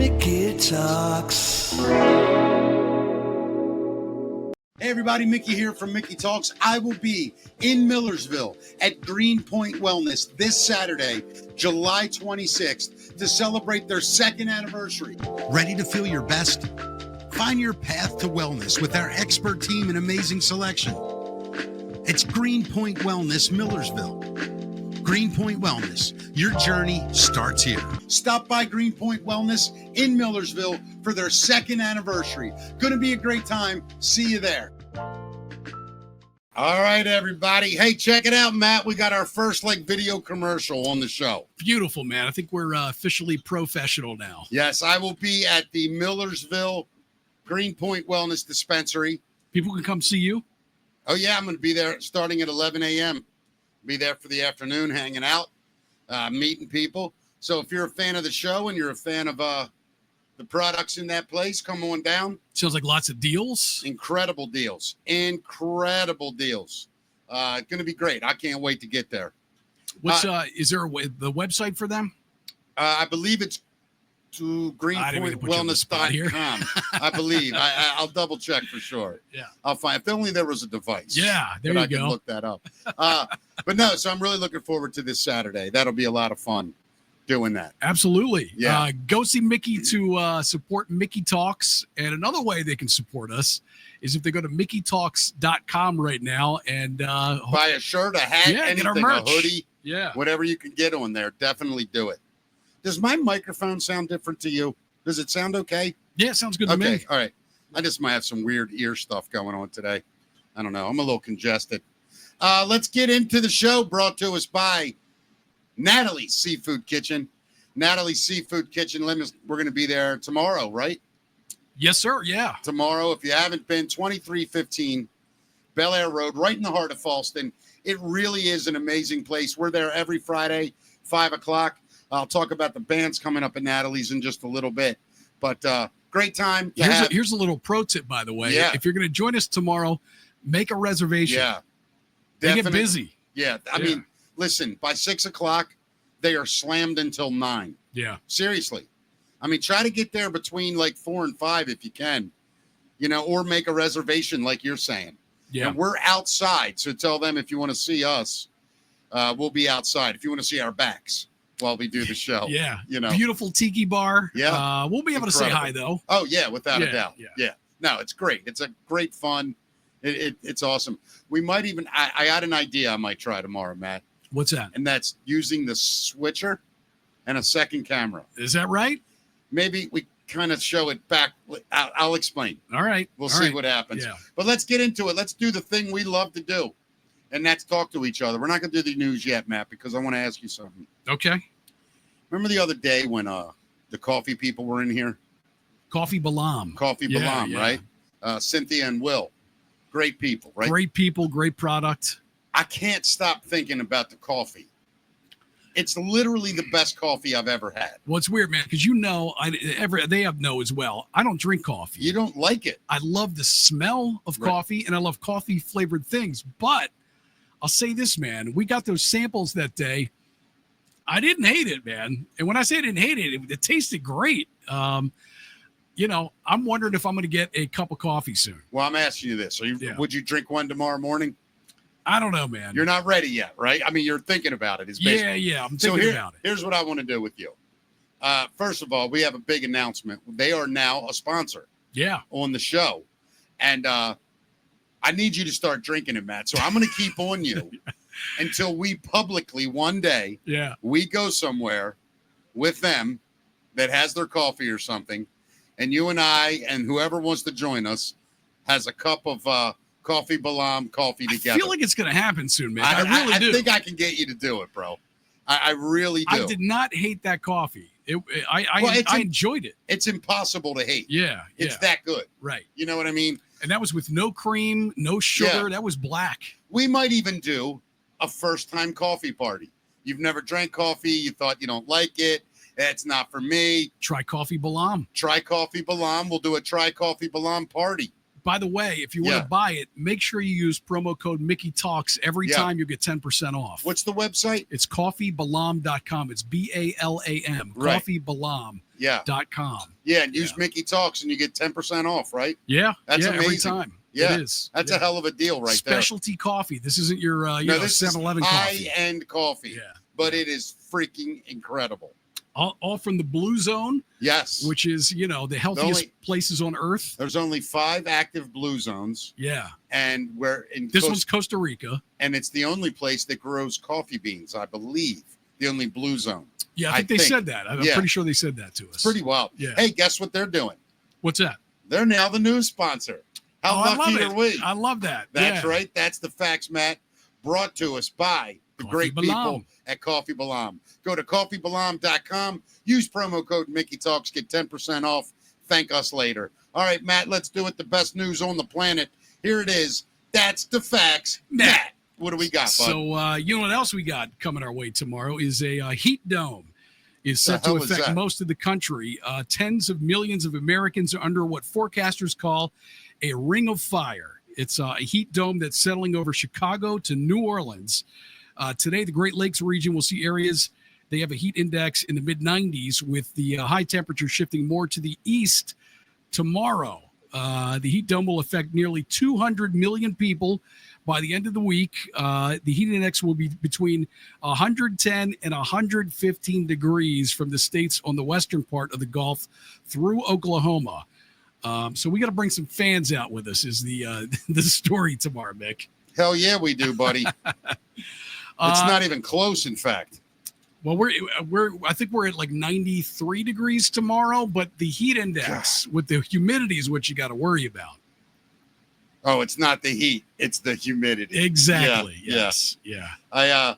Mickey Talks. Hey everybody, Mickey here from Mickey Talks. I will be in Millersville at Greenpoint Wellness this Saturday, July 26th, to celebrate their second anniversary. Ready to feel your best? Find your path to wellness with our expert team and amazing selection. It's Greenpoint Wellness, Millersville. Greenpoint Wellness, your journey starts here. Stop by Greenpoint Wellness in Millersville for their second anniversary. Going to be a great time. See you there. All right, everybody. Hey, check it out, Matt. We got our first video commercial on the show. Beautiful, man. I think we're officially professional now. Yes, I will be at the Millersville Greenpoint Wellness Dispensary. People can come see you? Oh, yeah. I'm going to be there starting at 11 a.m. Be there for the afternoon, hanging out, meeting people. So if you're a fan of the show and you're a fan of the products in that place, come on down. Sounds like lots of deals. Incredible deals. Incredible deals. Going to be great. I can't wait to get there. What's is there the website for them? I believe it's to greenpointwellness.com. I believe. I'll double check for sure. Yeah. I'll find. If only there was a device. Yeah, there you I go. can look that up. But no, so I'm really looking forward to this Saturday. That'll be a lot of fun doing that. Absolutely. Yeah. Go see Mickey to support Mickey Talks. And another way they can support us is if they go to mickeytalks.com right now and buy a shirt, a hat, anything, get our merch. A hoodie, yeah, whatever you can get on there. Definitely do it. Does my microphone sound different to you? Does it sound okay? Yeah, it sounds good to me. Okay, all right. I just might have some weird ear stuff going on today. I don't know. I'm a little congested. Let's get into the show, brought to us by Natalie's Seafood Kitchen. Natalie's Seafood Kitchen. We're going to be there tomorrow, right? Yes, sir. Yeah. Tomorrow, if you haven't been, 2315 Bel Air Road, right in the heart of Falston. It really is an amazing place. We're there every Friday, 5 o'clock. I'll talk about the bands coming up at Natalie's in just a little bit. But great time. Here's a little pro tip, by the way. Yeah. If you're going to join us tomorrow, make a reservation. Yeah. They get busy. Yeah. I mean, listen, by 6 o'clock, they are slammed until 9. Yeah. Seriously. I mean, try to get there between 4 and 5 if you can, or make a reservation like you're saying. Yeah. And we're outside. So tell them if you want to see us, we'll be outside. If you want to see our backs while we do the show. Yeah. Beautiful tiki bar. Yeah. We'll be able to say hi, though. Oh, yeah, without a doubt. Yeah. No, it's great. It's a great fun. It's awesome. We might even, I got an idea I might try tomorrow, Matt. What's that? And that's using the switcher and a second camera. Is that right? Maybe we kind of show it back. I'll explain. All right. We'll see what happens. Yeah. But let's get into it. Let's do the thing we love to do. And that's talk to each other. We're not going to do the news yet, Matt, because I want to ask you something. Okay. Remember the other day when the coffee people were in here? Coffee Balam. Right? Cynthia and Will. Great people, right? Great people, great product. I can't stop thinking about the coffee. It's literally the best coffee I've ever had. Well, it's weird, man, because they have know as well. I don't drink coffee. You don't like it. I love the smell of coffee, and I love coffee-flavored things. But I'll say this, man. We got those samples that day. I didn't hate it, man. And when I say I didn't hate it, it tasted great. I'm wondering if I'm going to get a cup of coffee soon. Well, I'm asking you this. Would you drink one tomorrow morning? I don't know, man. You're not ready yet, right? I mean, you're thinking about it. Yeah, I'm thinking about it. Here's what I want to do with you. First of all, we have a big announcement. They are now a sponsor on the show. And I need you to start drinking it, Matt. So I'm going to keep on you until we publicly one day, we go somewhere with them that has their coffee or something. And you and I and whoever wants to join us has a cup of Coffee Balam coffee together. I feel like it's going to happen soon, man. I really do. I think I can get you to do it, bro. I really do. I did not hate that coffee. I enjoyed it. It's impossible to hate. Yeah. It's that good. Right. You know what I mean? And that was with no cream, no sugar. That was black. We might even do a first-time coffee party. You've never drank coffee. You thought you don't like it. It's not for me. Try Coffee Balam. Try Coffee Balam. We'll do a Try Coffee Balam party. by the way, if you want Yeah. to buy it, make sure you use promo code Mickey Talks every Yeah. time. You get 10% off. What's the website? It's coffeebalam.com. It's BALAM. Right. Coffeebalam.com. Yeah. Yeah, and use Mickey Talks and you get 10% off, right? Yeah. That's every amazing. time. Yeah. It is. That's Yeah. a hell of a deal right Specialty coffee. This isn't your there. This is 7-Eleven coffee. high-end coffee, Yeah. but it is freaking incredible. All from the Blue Zone, Yes. which is, the healthiest places on earth. There's only 5 active blue zones, Yeah. and we're in This one's Costa Rica. and it's the only place that grows coffee beans, I believe. The only blue zone. Yeah, I think they said that. I'm Yeah. pretty sure they said that to us. It's pretty wild. Yeah. Hey, guess what they're doing? What's that? They're now the news sponsor. How I lucky love are it. we? I love that. That's Yeah. right. That's the facts, Matt. Brought to us by the Coffee great Balam. people at Coffee Balam. Go to coffeebalam.com. Use promo code Mickey Talks. Get 10% off. Thank us later. All right, Matt, let's do it. The best news on the planet. Here it is. That's the facts. Matt, what do we got, bud? So, you know what else we got coming our way tomorrow is a heat dome is set The to hell is affect that? most of the country. Tens of millions of Americans are under what forecasters call a ring of fire. It's a heat dome that's settling over Chicago to New Orleans. Today, the Great Lakes region will see areas. They have a heat index in the mid-90s with the high temperature shifting more to the east tomorrow. The heat dome will affect nearly 200 million people by the end of the week. The heat index will be between 110 and 115 degrees from the states on the western part of the Gulf through Oklahoma. So we got to bring some fans out with us is the the story tomorrow, Mick. Hell yeah, we do, buddy. It's not even close, in fact. Well, I think we're at like 93 degrees tomorrow, but the heat index with the humidity is what you got to worry about. Oh, it's not the heat; it's the humidity. Exactly. Yeah, Yes. Yeah. I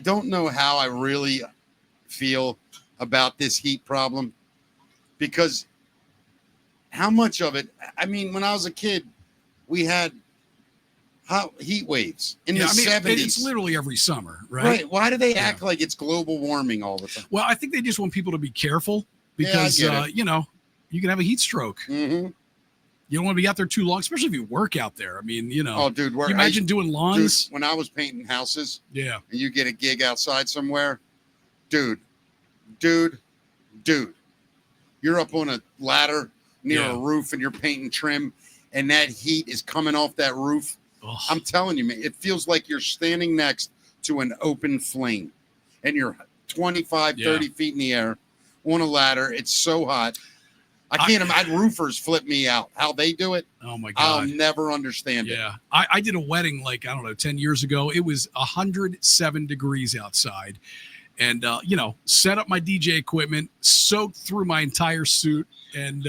don't know how I really feel about this heat problem, because how much of it? I mean, when I was a kid, we had hot heat waves in the 70s. It's literally every summer, right? Right. Why do they act like it's global warming all the time? Well, I think they just want people to be careful because, Yeah, I get it. You can have a heat stroke. Mm-hmm. You don't want to be out there too long, especially if you work out there. I mean, Oh, dude, can you imagine doing lawns? when I was painting houses, Yeah. and you get a gig outside somewhere, dude, you're up on a ladder near Yeah. a roof and you're painting trim, and that heat is coming off that roof. Ugh. I'm telling you, man, it feels like you're standing next to an open flame, and you're 25, 30 feet in the air on a ladder. It's so hot. I can't imagine. Roofers flip me out. How they do it, Oh, my I'll God. never understand it. Yeah. I did a wedding 10 years ago. It was 107 degrees outside. And, set up my DJ equipment, soaked through my entire suit. And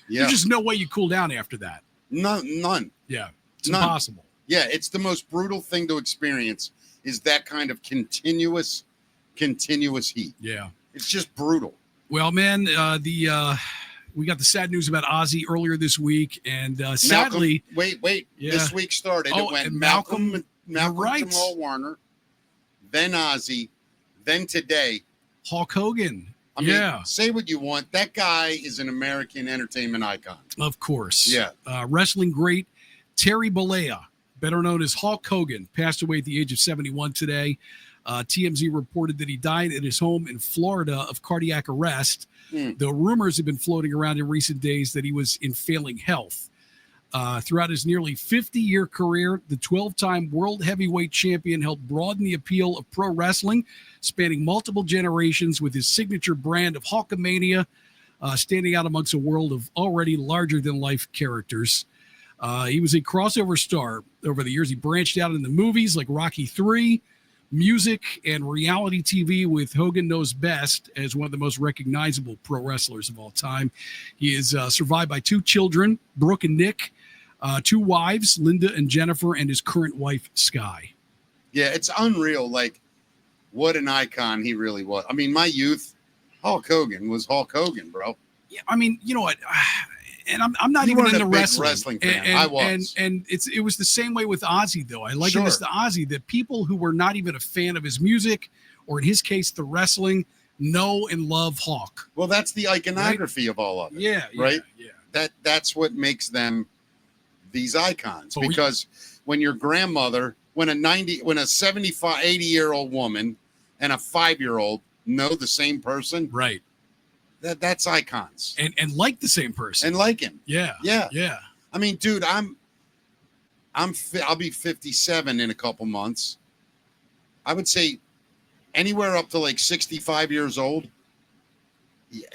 there's just no way you cool down after that. None. Yeah. It's None. impossible. Yeah, it's the most brutal thing to experience is that kind of continuous heat. Yeah. It's just brutal. Well, man, we got the sad news about Ozzy earlier this week. And sadly. Wait. Yeah. This week started. Oh, It went and Malcolm right. Jamal Warner, then Ozzy, then today. Hulk Hogan. I mean, Yeah. say what you want. That guy is an American entertainment icon. Of course. Yeah. Wrestling great Terry Bollea, better known as Hulk Hogan, passed away at the age of 71 today. TMZ reported that he died at his home in Florida of cardiac arrest, though rumors have been floating around in recent days that he was in failing health. Throughout his nearly 50-year career, the 12-time world heavyweight champion helped broaden the appeal of pro wrestling, spanning multiple generations with his signature brand of Hulkamania, standing out amongst a world of already larger-than-life characters. He was a crossover star over the years. He branched out into movies like Rocky III, music, and reality TV with Hogan Knows Best as one of the most recognizable pro wrestlers of all time. He is survived by 2 children, Brooke and Nick, 2 wives, Linda and Jennifer, and his current wife, Sky. Yeah, it's unreal. Like, what an icon he really was. I mean, my youth, Hulk Hogan was Hulk Hogan, bro. Yeah, I mean, you know what? And I'm not You even weren't into a big wrestling. wrestling fan. And, I was. And it was the same way with Ozzy, though. I liken Sure. this to Ozzy, that people who were not even a fan of his music, or in his case, the wrestling, know and love Hulk. Well, that's the iconography of all of it. Yeah. Right? Yeah. that's what makes them these icons. But Because when your grandmother, when a 75, 80-year-old woman and a 5-year-old know the same person, right. that's icons. And like the same person. And like him. Yeah. Yeah. Yeah. I mean, dude, I'll be 57 in a couple months. I would say anywhere up to like 65 years old,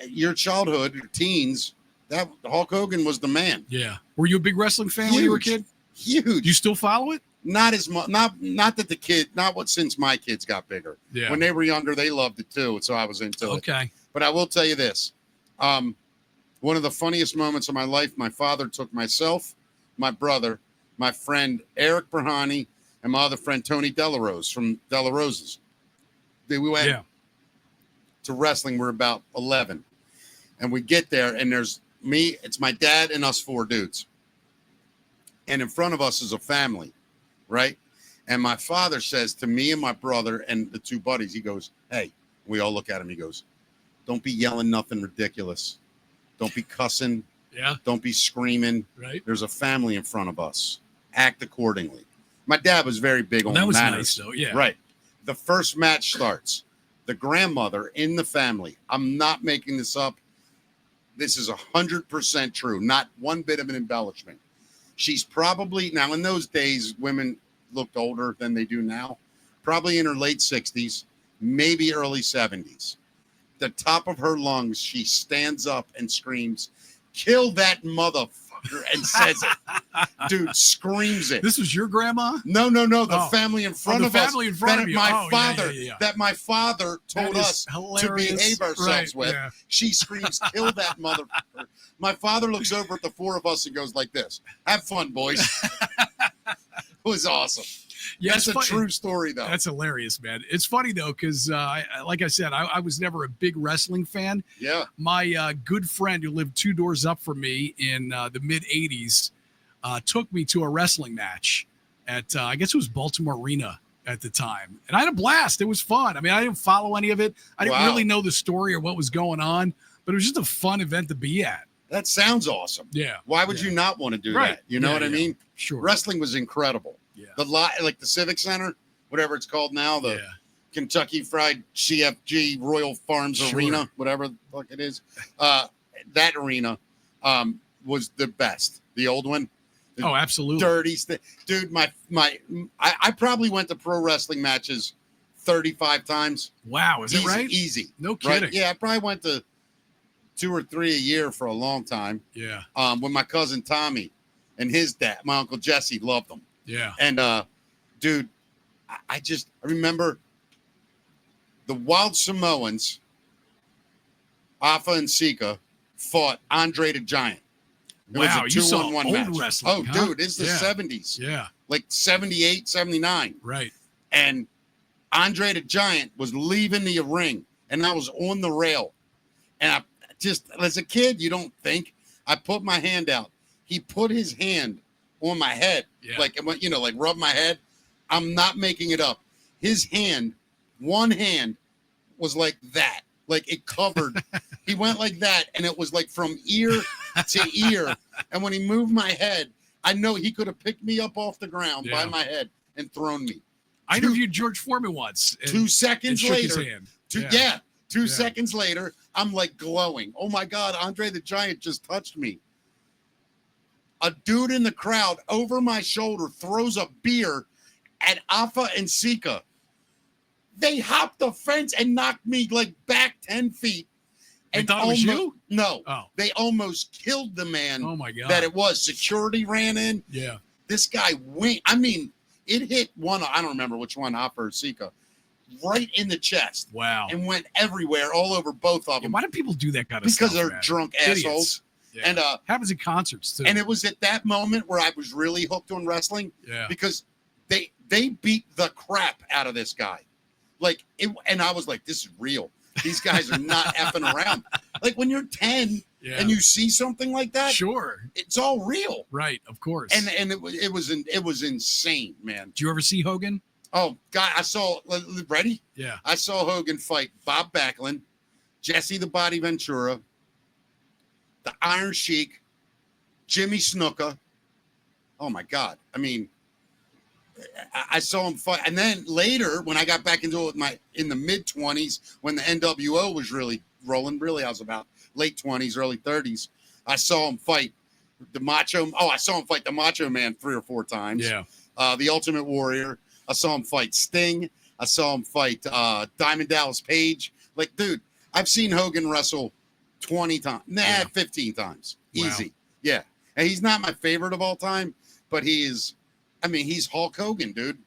your childhood, your teens, that Hulk Hogan was the man. Yeah. Were you a big wrestling fan when you were a kid? Huge. Do you still follow it? Not as much. Not that the kid. Not what since my kids got bigger. Yeah. When they were younger, they loved it too, so I was into it. Okay. But I will tell you this: one of the funniest moments of my life. My father took myself, my brother, my friend Eric Brahani, and my other friend Tony Delarose from Delaroses. We went to wrestling. We're about 11, and we get there, and there's me. It's my dad and us 4 dudes, and in front of us is a family. Right. And my father says to me and my brother and the 2 buddies, he goes, "Hey," we all look at him. He goes, "Don't be yelling nothing ridiculous. Don't be cussing. Yeah. Don't be screaming. Right. There's a family in front of us. Act accordingly." My dad was very big on That was manners. nice, though. Yeah. Right. The first match starts. The grandmother in the family. I'm not making this up. This is 100% true. Not one bit of an embellishment. She's probably, now in those days, women looked older than they do now, probably in her late 60s, maybe early 70s. The top of her lungs, she stands up and screams, "Kill that motherfucker," and says it. Dude, screams it. This was your grandma? No. The family in front of us. The family in front of you. That my father told us to behave ourselves with. Yeah. She screams, "Kill that motherfucker." My father looks over at the 4 of us and goes like this: "Have fun, boys." It was awesome. Yeah, that's a true story, though. That's hilarious, man. It's funny, though, because like I said, I was never a big wrestling fan. Yeah. My good friend who lived 2 doors up from me in the mid-'80s took me to a wrestling match at, I guess it was Baltimore Arena at the time. And I had a blast. It was fun. I mean, I didn't follow any of it. I didn't really know the story or what was going on, but it was just a fun event to be at. That sounds awesome. Yeah. Why would you not want to do that? You know what I mean? Sure. Wrestling was incredible. Yeah. Like the Civic Center, whatever it's called now, the Kentucky Fried CFG Royal Farms Arena, whatever the fuck it is. That arena was the best. The old one. Oh, absolutely. Dirty dude. I probably went to pro wrestling matches 35 times. Wow, is it right? Easy. No kidding. Right? Yeah, I probably went to 2 or 3 a year for a long time. Yeah. With my cousin Tommy and his dad, my uncle Jesse, loved them. Yeah. And dude, I remember the Wild Samoans, Afa and Sika, fought Andre the Giant. It was a 2-on-1 match. Wrestling, oh, dude, it's the 70s. Yeah. Like 78, 79. Right. And Andre the Giant was leaving the ring, and I was on the rail. And I just, as a kid, you don't think. I put my hand out. He put his hand on my head, like rub my head. I'm not making it up. His hand, one hand, was like that. Like it covered. He went like that, and it was like from ear to ear. And when he moved my head, I know he could have picked me up off the ground by my head and thrown me. I interviewed George Foreman once. 2 seconds later. 2 Yeah. seconds later, I'm like glowing. Oh my God, Andre the Giant just touched me. A dude in the crowd over my shoulder throws a beer at Afa and Sika. They hopped the fence and knocked me like back 10 feet. And thought it was you? No. Oh. They almost killed the man. Oh my God. That it was. Security ran in. Yeah. This guy went. I mean, it hit one. I don't remember which one, Afa or Sika, right in the chest. Wow. And went everywhere, all over both of them. Why do people do that kind of stuff? Because they're drunk assholes. Yeah. And happens at concerts too. And it was at that moment where I was really hooked on wrestling. Yeah. Because they beat the crap out of this guy. Like it, and I was like, this is real. These guys are not effing around. Like when you're 10 and you see something like that, sure, it's all real. Right, of course. And it was insane, man. Did you ever see Hogan? Oh God, I saw. Ready? Yeah. I saw Hogan fight Bob Backlund, Jesse the Body Ventura, the Iron Sheik, Jimmy Snuka. Oh my God. I mean, I saw him fight. And then later, when I got back into it in the mid-20s, when the NWO was really rolling, really I was about late 20s, early 30s, I saw him fight the Macho. Oh, I saw him fight the Macho Man 3 or 4 times. Yeah. The Ultimate Warrior. I saw him fight Sting. I saw him fight Diamond Dallas Page. Like, dude, I've seen Hogan wrestle 20 times. 15 times. Easy. Wow. Yeah. And he's not my favorite of all time, but he's Hulk Hogan, dude.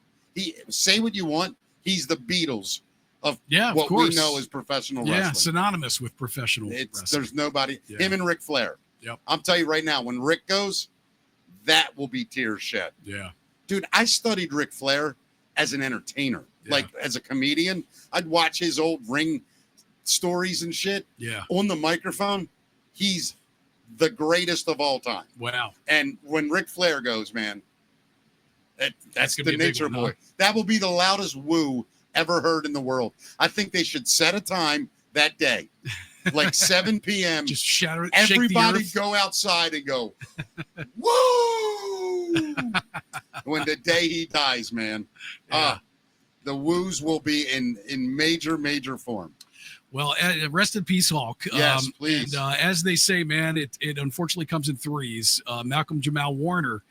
Say what you want. He's the Beatles of what we know as professional wrestling. Yeah, synonymous with professional wrestling. There's nobody. Yeah. Him and Ric Flair. Yep. I'm telling you right now, when Rick goes, that will be tears shed. Yeah. Dude, I studied Ric Flair as an entertainer. Yeah. Like, as a comedian. I'd watch his old ring stories and shit. Yeah. On the microphone, he's the greatest of all time. Wow. And when Ric Flair goes, man, that's the Nature Boy. Huh? That will be the loudest woo ever heard in the world. I think they should set a time that day, like 7 p.m. Just shatter it. Everybody go outside and go, woo! When the day he dies, man, the woos will be in major, major form. Well, rest in peace, Hulk. Yes, please. And as they say, man, it unfortunately comes in threes. Malcolm Jamal Warner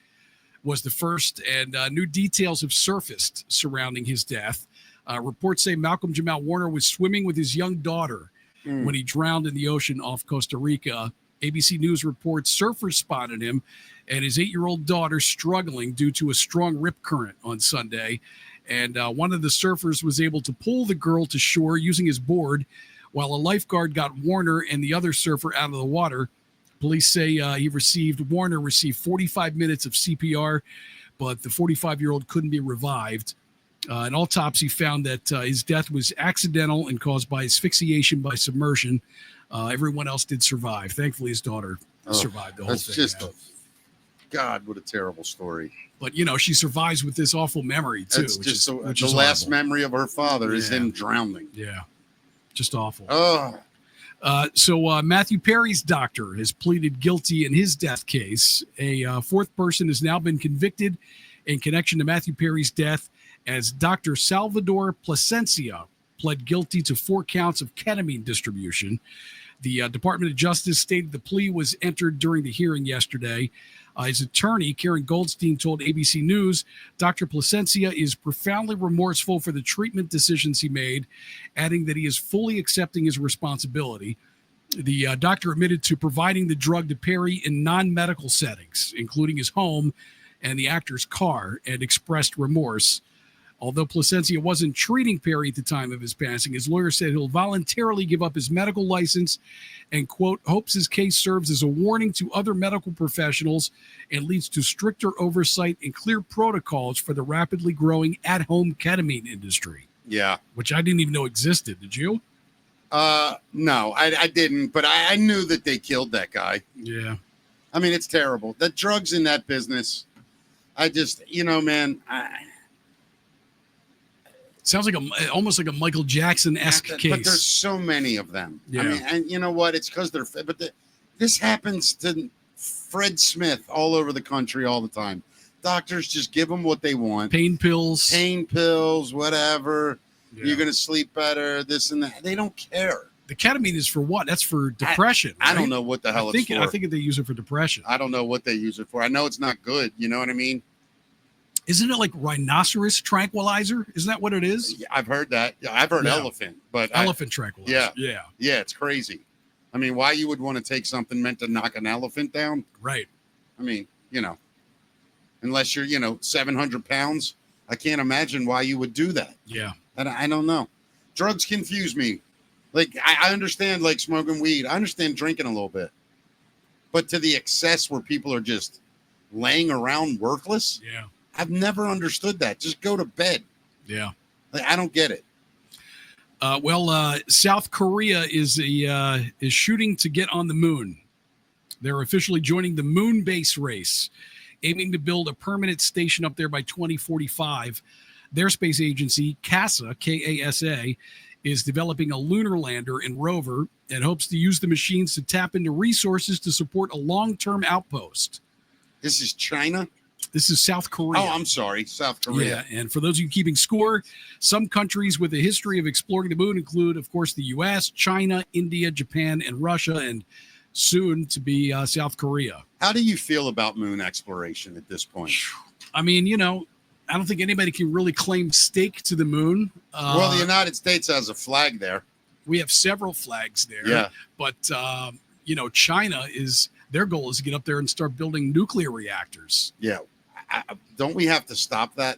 was the first, and new details have surfaced surrounding his death. Reports say Malcolm Jamal Warner was swimming with his young daughter when he drowned in the ocean off Costa Rica. ABC News reports surfers spotted him and his 8-year-old daughter struggling due to a strong rip current on Sunday. And one of the surfers was able to pull the girl to shore using his board, while a lifeguard got Warner and the other surfer out of the water. Police say Warner received 45 minutes of CPR, but the 45-year-old couldn't be revived. An autopsy found that his death was accidental and caused by asphyxiation by submersion. Everyone else did survive. Thankfully, his daughter survived the whole thing. That's just God, what a terrible story. But, she survives with this awful memory, too. It's just the last memory of her father is him drowning. Yeah, just awful. Oh. So Matthew Perry's doctor has pleaded guilty in his death case. A fourth person has now been convicted in connection to Matthew Perry's death, as Dr. Salvador Plasencia pled guilty to 4 counts of ketamine distribution. The Department of Justice stated the plea was entered during the hearing yesterday. His attorney, Karen Goldstein, told ABC News Dr. Plasencia is profoundly remorseful for the treatment decisions he made, adding that he is fully accepting his responsibility. The doctor admitted to providing the drug to Perry in non-medical settings, including his home and the actor's car, and expressed remorse. Although Plasencia wasn't treating Perry at the time of his passing, his lawyer said he'll voluntarily give up his medical license and, quote, hopes his case serves as a warning to other medical professionals and leads to stricter oversight and clear protocols for the rapidly growing at-home ketamine industry. Yeah. Which I didn't even know existed. Did you? No, I didn't, but I knew that they killed that guy. Yeah. I mean, it's terrible. The drugs in that business, I just, man, sounds like almost like a Michael Jackson-esque case. But there's so many of them. Yeah. I mean, and you know what? It's because this happens to Fred Smith all over the country all the time. Doctors just give them what they want. Pain pills, whatever. Yeah. You're going to sleep better, this and that. They don't care. The ketamine is for what? That's for depression. I don't know what the hell it's for. I think they use it for depression. I don't know what they use it for. I know it's not good. You know what I mean? Isn't it like rhinoceros tranquilizer? Isn't that what it is? Yeah, I've heard that. Yeah, I've heard elephant, but elephant tranquilizer. Yeah. It's crazy. I mean, why you would want to take something meant to knock an elephant down? Right. I mean, unless you're, 700 pounds, I can't imagine why you would do that. Yeah. And I don't know. Drugs confuse me. Like, I understand, like, smoking weed. I understand drinking a little bit. But to the excess where people are just laying around worthless? Yeah. I've never understood that. Just go to bed. Yeah. Like, I don't get it. South Korea is shooting to get on the moon. They're officially joining the moon base race, aiming to build a permanent station up there by 2045. Their space agency, KASA, K-A-S-A, is developing a lunar lander and rover and hopes to use the machines to tap into resources to support a long-term outpost. This is China? This is South Korea. Oh, I'm sorry. South Korea. Yeah, and for those of you keeping score, some countries with a history of exploring the moon include, of course, the U.S., China, India, Japan, and Russia, and soon to be South Korea. How do you feel about moon exploration at this point? I mean, I don't think anybody can really claim stake to the moon. Well, the United States has a flag there. We have several flags there. Yeah. But, China their goal is to get up there and start building nuclear reactors. Yeah. Don't we have to stop that?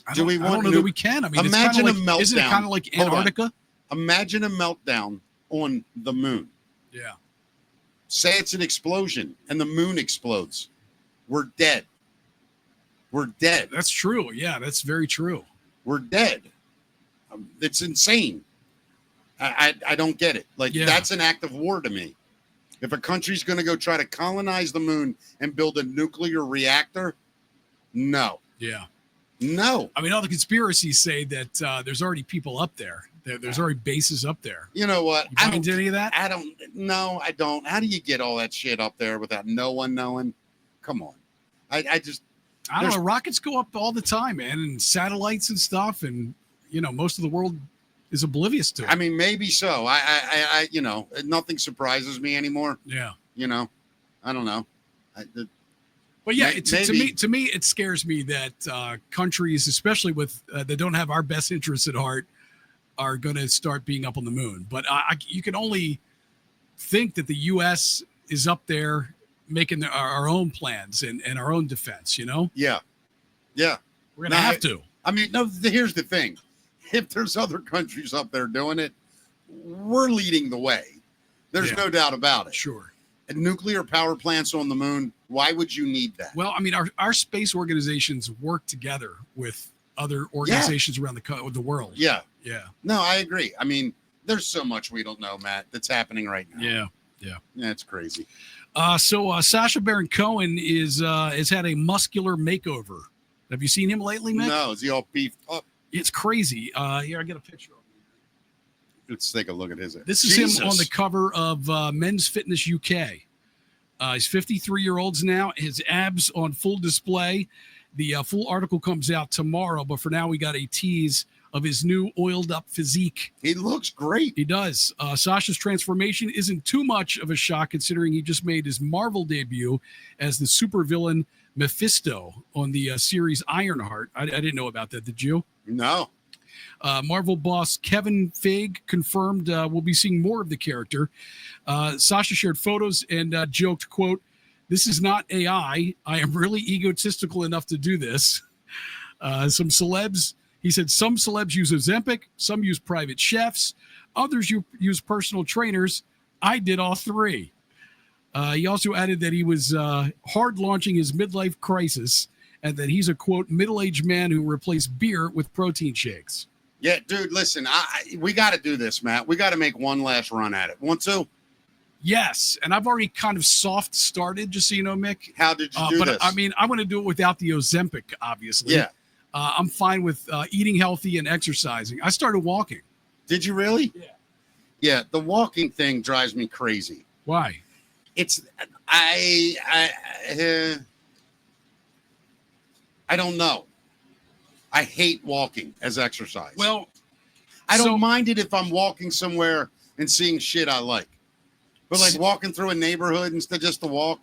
I don't know that we can. I mean, imagine it's a meltdown. Isn't it kind of like Antarctica? Imagine a meltdown on the moon. Yeah. Say it's an explosion and the moon explodes. We're dead. We're dead. That's true. Yeah, that's very true. We're dead. It's insane. I don't get it. That's an act of war to me. If a country's going to go try to colonize the moon and build a nuclear reactor, no. Yeah. No. I mean, all the conspiracies say that there's already people up there. There's already bases up there. You know what? I don't do any of that. I don't. No, I don't. How do you get all that shit up there without no one knowing? Come on. I don't know. Rockets go up all the time, man, and satellites and stuff, and most of the world is oblivious to it. I mean, maybe so. I nothing surprises me anymore. Yeah. I don't know. But yeah, to me, it scares me that countries, especially with that don't have our best interests at heart, are going to start being up on the moon. But you can only think that the U.S. is up there making our own plans and our own defense. Yeah. Yeah. We're going to have to. I mean, no. Here's the thing. If there's other countries up there doing it, we're leading the way. There's no doubt about it. Sure. And nuclear power plants on the moon, why would you need that? Well, I mean, our space organizations work together with other organizations around the world. Yeah. Yeah. No, I agree. I mean, there's so much we don't know, Matt, that's happening right now. Yeah. Yeah. Yeah, it's crazy. So Sacha Baron Cohen has had a muscular makeover. Have you seen him lately, Mick? No, is he all beefed up? It's crazy. Here, I get a picture of him. Let's take a look at his. This is him on the cover of Men's Fitness UK. He's 53-year-olds now. His abs on full display. The full article comes out tomorrow, but for now we got a tease of his new oiled-up physique. He looks great. He does. Sasha's transformation isn't too much of a shock considering he just made his Marvel debut as the supervillain Mephisto on the series Ironheart. I didn't know about that. Did you? No. Marvel boss Kevin Feige confirmed we'll be seeing more of the character. Sasha shared photos and joked, quote, "This is not AI. I am really egotistical enough to do this." Some celebs use Ozempic, some use private chefs, others use personal trainers. I did all three. He also added that he was hard launching his midlife crisis and that he's a, quote, middle-aged man who replaced beer with protein shakes. Yeah, dude, listen, we got to do this, Matt. We got to make one last run at it. Want to? Yes, and I've already kind of soft started, just so you know, Mick. How did you do this? I mean, I want to do it without the Ozempic, obviously. Yeah. I'm fine with eating healthy and exercising. I started walking. Did you really? Yeah. Yeah, the walking thing drives me crazy. Why? It's I don't know. I hate walking as exercise. Well, I don't mind it if I'm walking somewhere and seeing shit I like. But like walking through a neighborhood instead just to walk.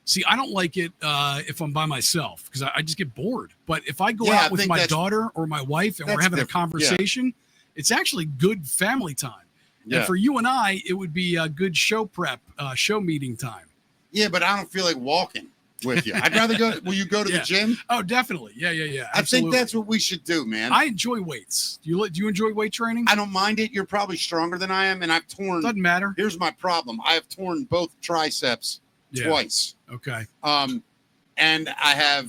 See, I don't like it if I'm by myself because I just get bored. But if I go out with my daughter or my wife and we're having a conversation, it's actually good family time. Yeah. And for you and I, it would be a good show prep, show meeting time. Yeah, but I don't feel like walking with you. I'd rather go. Will you go to the gym? Oh, definitely. Yeah. Absolutely. I think that's what we should do, man. I enjoy weights. Do you enjoy weight training? I don't mind it. You're probably stronger than I am, and I've torn. Doesn't matter. Here's my problem. I have torn both triceps twice. Okay. And I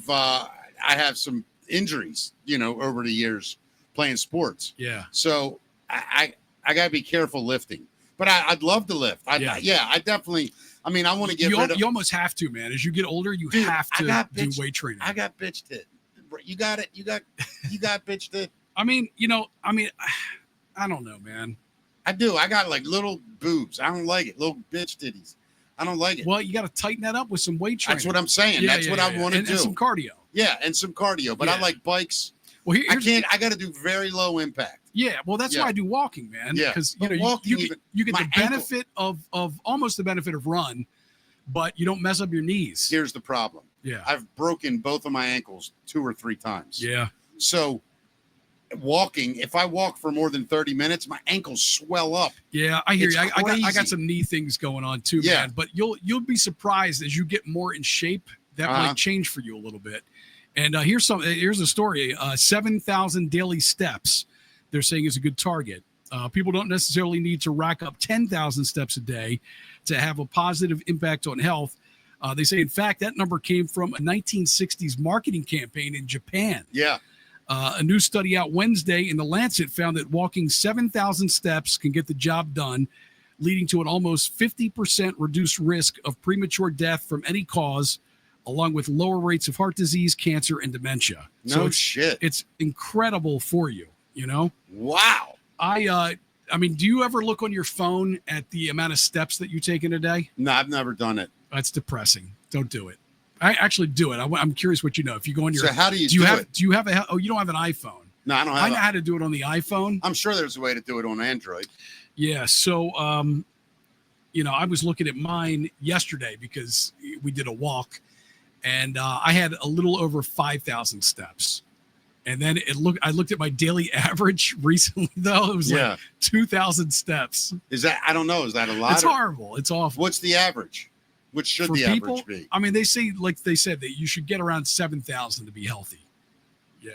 have some injuries, over the years playing sports. Yeah. So I got to be careful lifting, but I'd love to lift. I definitely. I mean, I want to get rid of. You almost have to, man. As you get older, you have to do weight training. I got bitched it. You got it. You got bitched it. I mean, I don't know, man. I do. I got like little boobs. I don't like it. Little bitch titties. I don't like it. Well, you got to tighten that up with some weight training. That's what I'm saying. That's what I want to do. And some cardio. Yeah, and some cardio. But I like bikes. Well, I got to do very low impact. Yeah, well, that's why I do walking, man. Yeah, because you get the benefit of almost the benefit of run, but you don't mess up your knees. Here's the problem. Yeah, I've broken both of my ankles 2 or 3 times. Yeah, so walking, if I walk for more than 30 minutes, my ankles swell up. Yeah, I hear you. I got some knee things going on too, man. But you'll be surprised as you get more in shape. That might change for you a little bit. And here's a story. 7,000 daily steps, they're saying, is a good target. People don't necessarily need to rack up 10,000 steps a day to have a positive impact on health. They say, in fact, that number came from a 1960s marketing campaign in Japan. Yeah. A new study out Wednesday in The Lancet found that walking 7,000 steps can get the job done, leading to an almost 50% reduced risk of premature death from any cause, along with lower rates of heart disease, cancer, and dementia. Shit. It's incredible for you, you know? Wow. I mean, do you ever look on your phone at the amount of steps that you take in a day? No, I've never done it. That's depressing. Don't do it. I actually do it. I'm curious what you know. If you go on your, so how do you do you have you don't have an iPhone? No, I don't have. I know how to do it on the iPhone. I'm sure there's a way to do it on Android. Yeah. So, I was looking at mine yesterday because we did a walk, and I had a little over 5,000 steps. And then I looked at my daily average recently, though. It was like 2,000 steps. Is that, I don't know. Is that a lot? It's horrible. It's awful. What's the average? What should for the people, average be? I mean, they say, like they said, that you should get around 7,000 to be healthy. Yeah.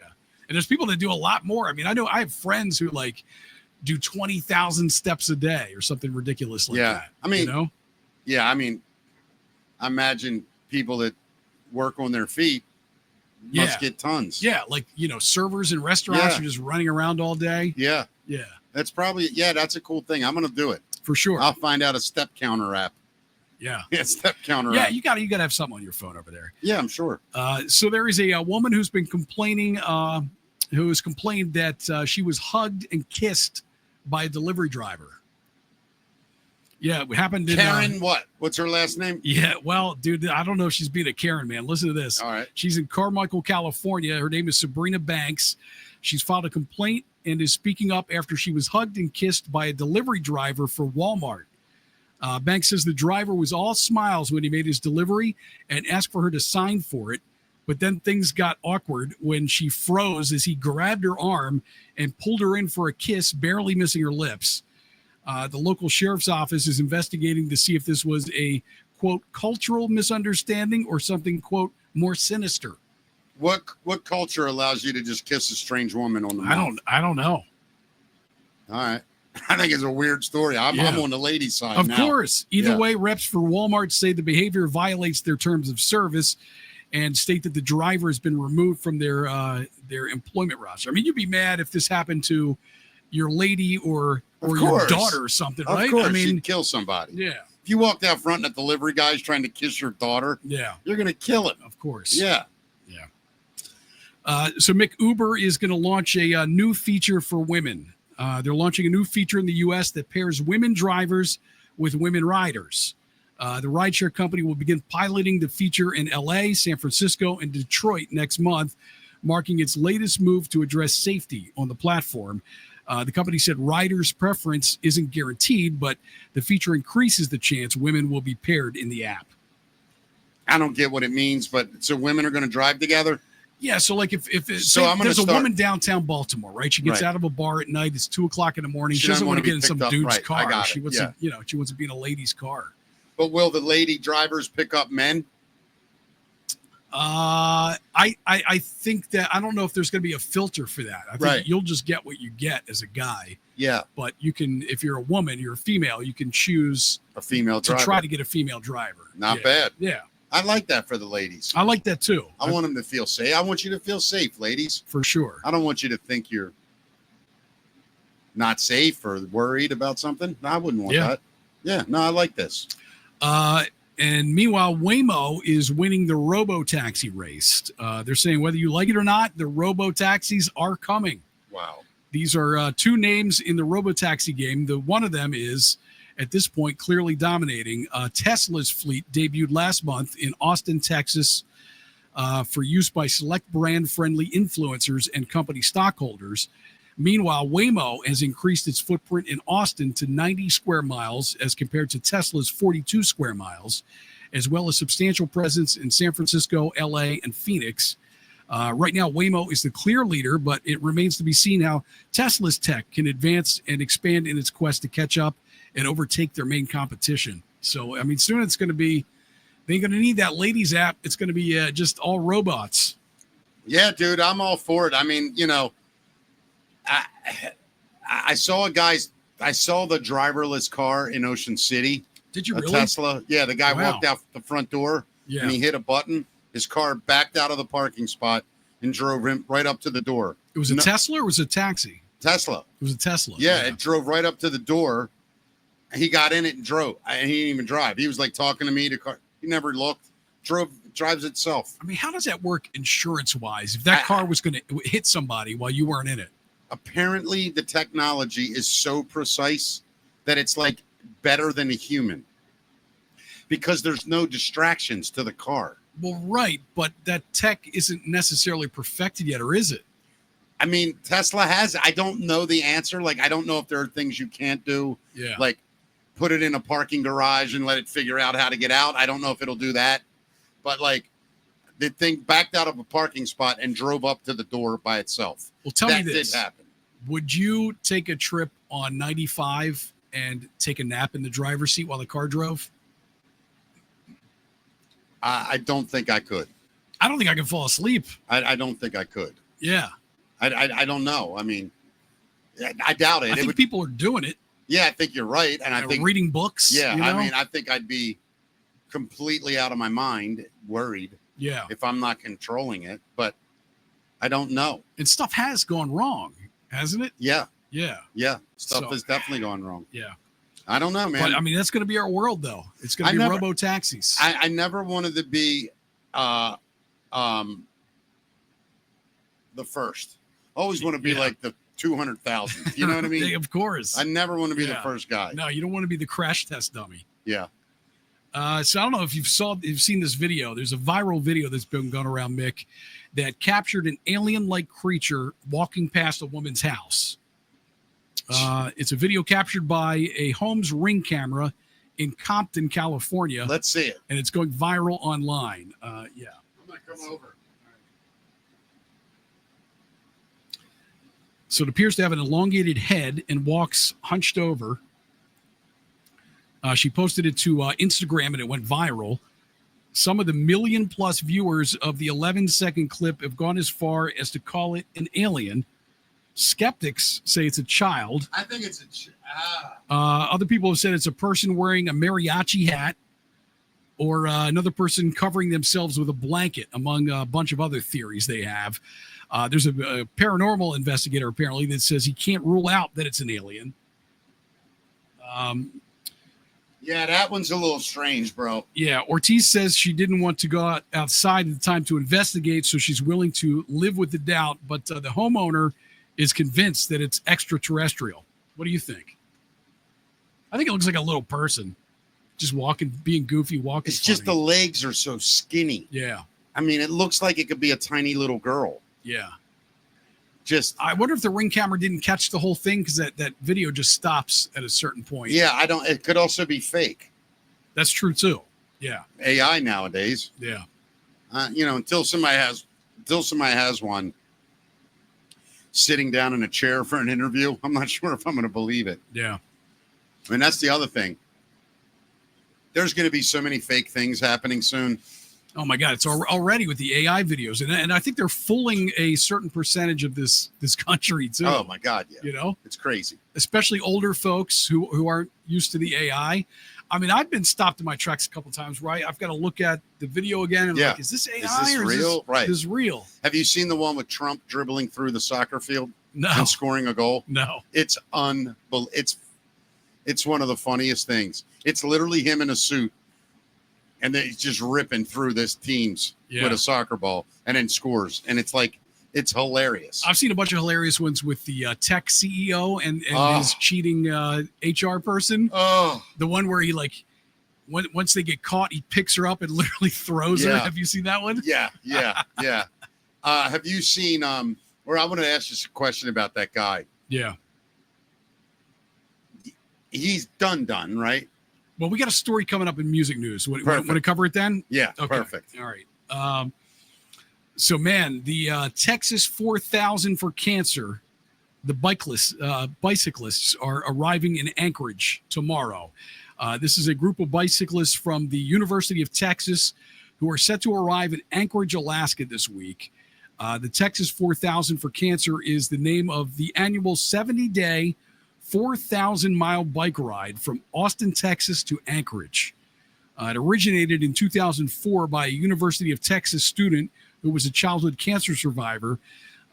And there's people that do a lot more. I mean, I have friends who do 20,000 steps a day or something ridiculous like that. I mean, you know? Yeah. I mean, I imagine people that work on their feet must get tons. Yeah. Like, servers in restaurants are just running around all day. Yeah. Yeah. That's that's a cool thing. I'm going to do it. For sure. I'll find out a step counter app. Yeah. Yeah, step counter. Yeah, you gotta have something on your phone over there. Yeah, I'm sure. So there is a woman who's been complaining, who has complained that she was hugged and kissed by a delivery driver. Yeah, it happened in Karen. What's her last name? Yeah, well, dude, I don't know if she's being a Karen, man. Listen to this. All right. She's in Carmichael, California. Her name is Sabrina Banks. She's filed a complaint and is speaking up after she was hugged and kissed by a delivery driver for Walmart. Banks says the driver was all smiles when he made his delivery and asked for her to sign for it. But then things got awkward when she froze as he grabbed her arm and pulled her in for a kiss, barely missing her lips. The local sheriff's office is investigating to see if this was a, quote, cultural misunderstanding or something, quote, more sinister. What culture allows you to just kiss a strange woman on the mouth? I don't know. All right. I think it's a weird story. I'm on the ladies' side of now. course. Either way, reps for Walmart say the behavior violates their terms of service and state that the driver has been removed from their employment roster. I mean, you'd be mad if this happened to your lady or your daughter or something, right? Of course, I mean, you'd kill somebody. Yeah. If you walked out front and a delivery guy's trying to kiss your daughter, you're going to kill him. Of course. Yeah. So Mick Uber is going to launch a new feature for women. They're launching a new feature in the U.S. that pairs women drivers with women riders. The rideshare company will begin piloting the feature in L.A., San Francisco, and Detroit next month, marking its latest move to address safety on the platform. The company said riders' preference isn't guaranteed, but the feature increases the chance women will be paired in the app. I don't get what it means, but so women are going to drive together? Yeah, so like if there's a woman downtown Baltimore, right? She gets out of a bar at night. It's 2:00 in the morning. She doesn't want to get in some dude's car. She wants to, she wants to be in a lady's car. But will the lady drivers pick up men? I think that I don't know if there's going to be a filter for that. I think you'll just get what you get as a guy. Yeah. But you can, if you're a woman, you're a female, you can choose a female driver. To try to get a female driver. Not bad. Yeah. I like that for the ladies. I like that too. I want them to feel safe. I want you to feel safe, ladies. For sure. I don't want you to think you're not safe or worried about something. No, I wouldn't want that. Yeah. No, I like this. And meanwhile, Waymo is winning the robo-taxi race. They're saying whether you like it or not, the robo-taxis are coming. Wow. These are two names in the robotaxi game. The one of them is, at this point, clearly dominating. Tesla's fleet debuted last month in Austin, Texas, for use by select brand-friendly influencers and company stockholders. Meanwhile, Waymo has increased its footprint in Austin to 90 square miles as compared to Tesla's 42 square miles, as well as substantial presence in San Francisco, LA, and Phoenix. Right now, Waymo is the clear leader, but it remains to be seen how Tesla's tech can advance and expand in its quest to catch up and overtake their main competition. So, I mean, soon it's going to be, they ain't going to need that ladies app. It's going to be just all robots. Yeah, dude, I'm all for it. I mean, I saw I saw the driverless car in Ocean City. Did you a really? Tesla. Yeah, the guy Wow. walked out the front door and he hit a button. His car backed out of the parking spot and drove him right up to the door. It was a Tesla or was it a taxi? Tesla. It was a Tesla. Yeah, it drove right up to the door. He got in it and drove. And he didn't even drive. He was like talking to me. He never looked. Drives itself. I mean, how does that work insurance-wise if that car was going to hit somebody while you weren't in it? Apparently, the technology is so precise that it's like better than a human because there's no distractions to the car. Well, right, but that tech isn't necessarily perfected yet, or is it? I mean, Tesla has. I don't know the answer. Like, I don't know if there are things you can't do. Yeah. Like, put it in a parking garage and let it figure out how to get out. I don't know if it'll do that. But, like, the thing backed out of a parking spot and drove up to the door by itself. Well, tell me this. That did happen. Would you take a trip on 95 and take a nap in the driver's seat while the car drove? I don't think I could. I don't think I can fall asleep. I don't think I could. Yeah. I don't know. I mean, I doubt it. I think people are doing it. Yeah, I think you're right. And I think reading books. Yeah, you know? I mean, I think I'd be completely out of my mind, worried. Yeah. If I'm not controlling it, but I don't know. And stuff has gone wrong, hasn't it? Yeah. Yeah. Yeah. Stuff has definitely gone wrong. Yeah. I don't know, man. But I mean, that's going to be our world, though. It's going to be robo taxis. I never wanted to be the first. Always want to be like the 200,000. You know what I mean? Of course. I never want to be the first guy. No, you don't want to be the crash test dummy. Yeah. So I don't know if you've seen this video. There's a viral video that's been going around, Mick, that captured an alien-like creature walking past a woman's house. It's a video captured by a Holmes Ring camera in Compton, California. Let's see it. And it's going viral online. Yeah. I'm going to come over. So it appears to have an elongated head and walks hunched over. She posted it to Instagram and it went viral. Some of the million-plus viewers of the 11-second clip have gone as far as to call it an alien. Skeptics say it's a child. I think it's Other people have said it's a person wearing a mariachi hat or another person covering themselves with a blanket, among a bunch of other theories they have. There's a paranormal investigator, apparently, that says he can't rule out that it's an alien. Yeah, that one's a little strange, bro. Yeah, Ortiz says she didn't want to go outside at the time to investigate, so she's willing to live with the doubt. But the homeowner is convinced that it's extraterrestrial. What do you think? I think it looks like a little person just walking, being goofy, walking. It's just the legs are so skinny. Yeah. I mean, it looks like it could be a tiny little girl. Yeah. I wonder if the Ring camera didn't catch the whole thing because that video just stops at a certain point. Yeah, it could also be fake. That's true too. Yeah. AI nowadays. Yeah. Until somebody has one sitting down in a chair for an interview, I'm not sure if I'm going to believe it. Yeah. I mean, that's the other thing. There's going to be so many fake things happening soon. Oh my God, it's already with the AI videos, and I think they're fooling a certain percentage of this country too. Oh my God, yeah. It's crazy. Especially older folks who aren't used to the AI. I mean, I've been stopped in my tracks a couple of times, right? I've got to look at the video again and like, is this AI is this or real? Is this real? Have you seen the one with Trump dribbling through the soccer field No. and scoring a goal? No. It's unbelievable. It's one of the funniest things. It's literally him in a suit. And then he's just ripping through this teams with a soccer ball and then scores. And it's like It's hilarious. I've seen a bunch of hilarious ones with the tech CEO and his cheating HR person. Oh, The one where he once they get caught, he picks her up and literally throws her. Yeah. Have you seen that one? yeah. Have you seen? Or I want to ask you a question about that guy. Yeah. He's done, right? Well, we got a story coming up in music news. Want to cover it then? Yeah, Okay. perfect. All right. So, man, the Texas 4,000 for cancer, the bicyclists are arriving in Anchorage tomorrow. This is a group of bicyclists from the University of Texas who are set to arrive in Anchorage, Alaska this week. The Texas 4,000 for cancer is the name of the annual 70-day, 4,000-mile bike ride from Austin, Texas to Anchorage. It originated in 2004 by a University of Texas student who was a childhood cancer survivor.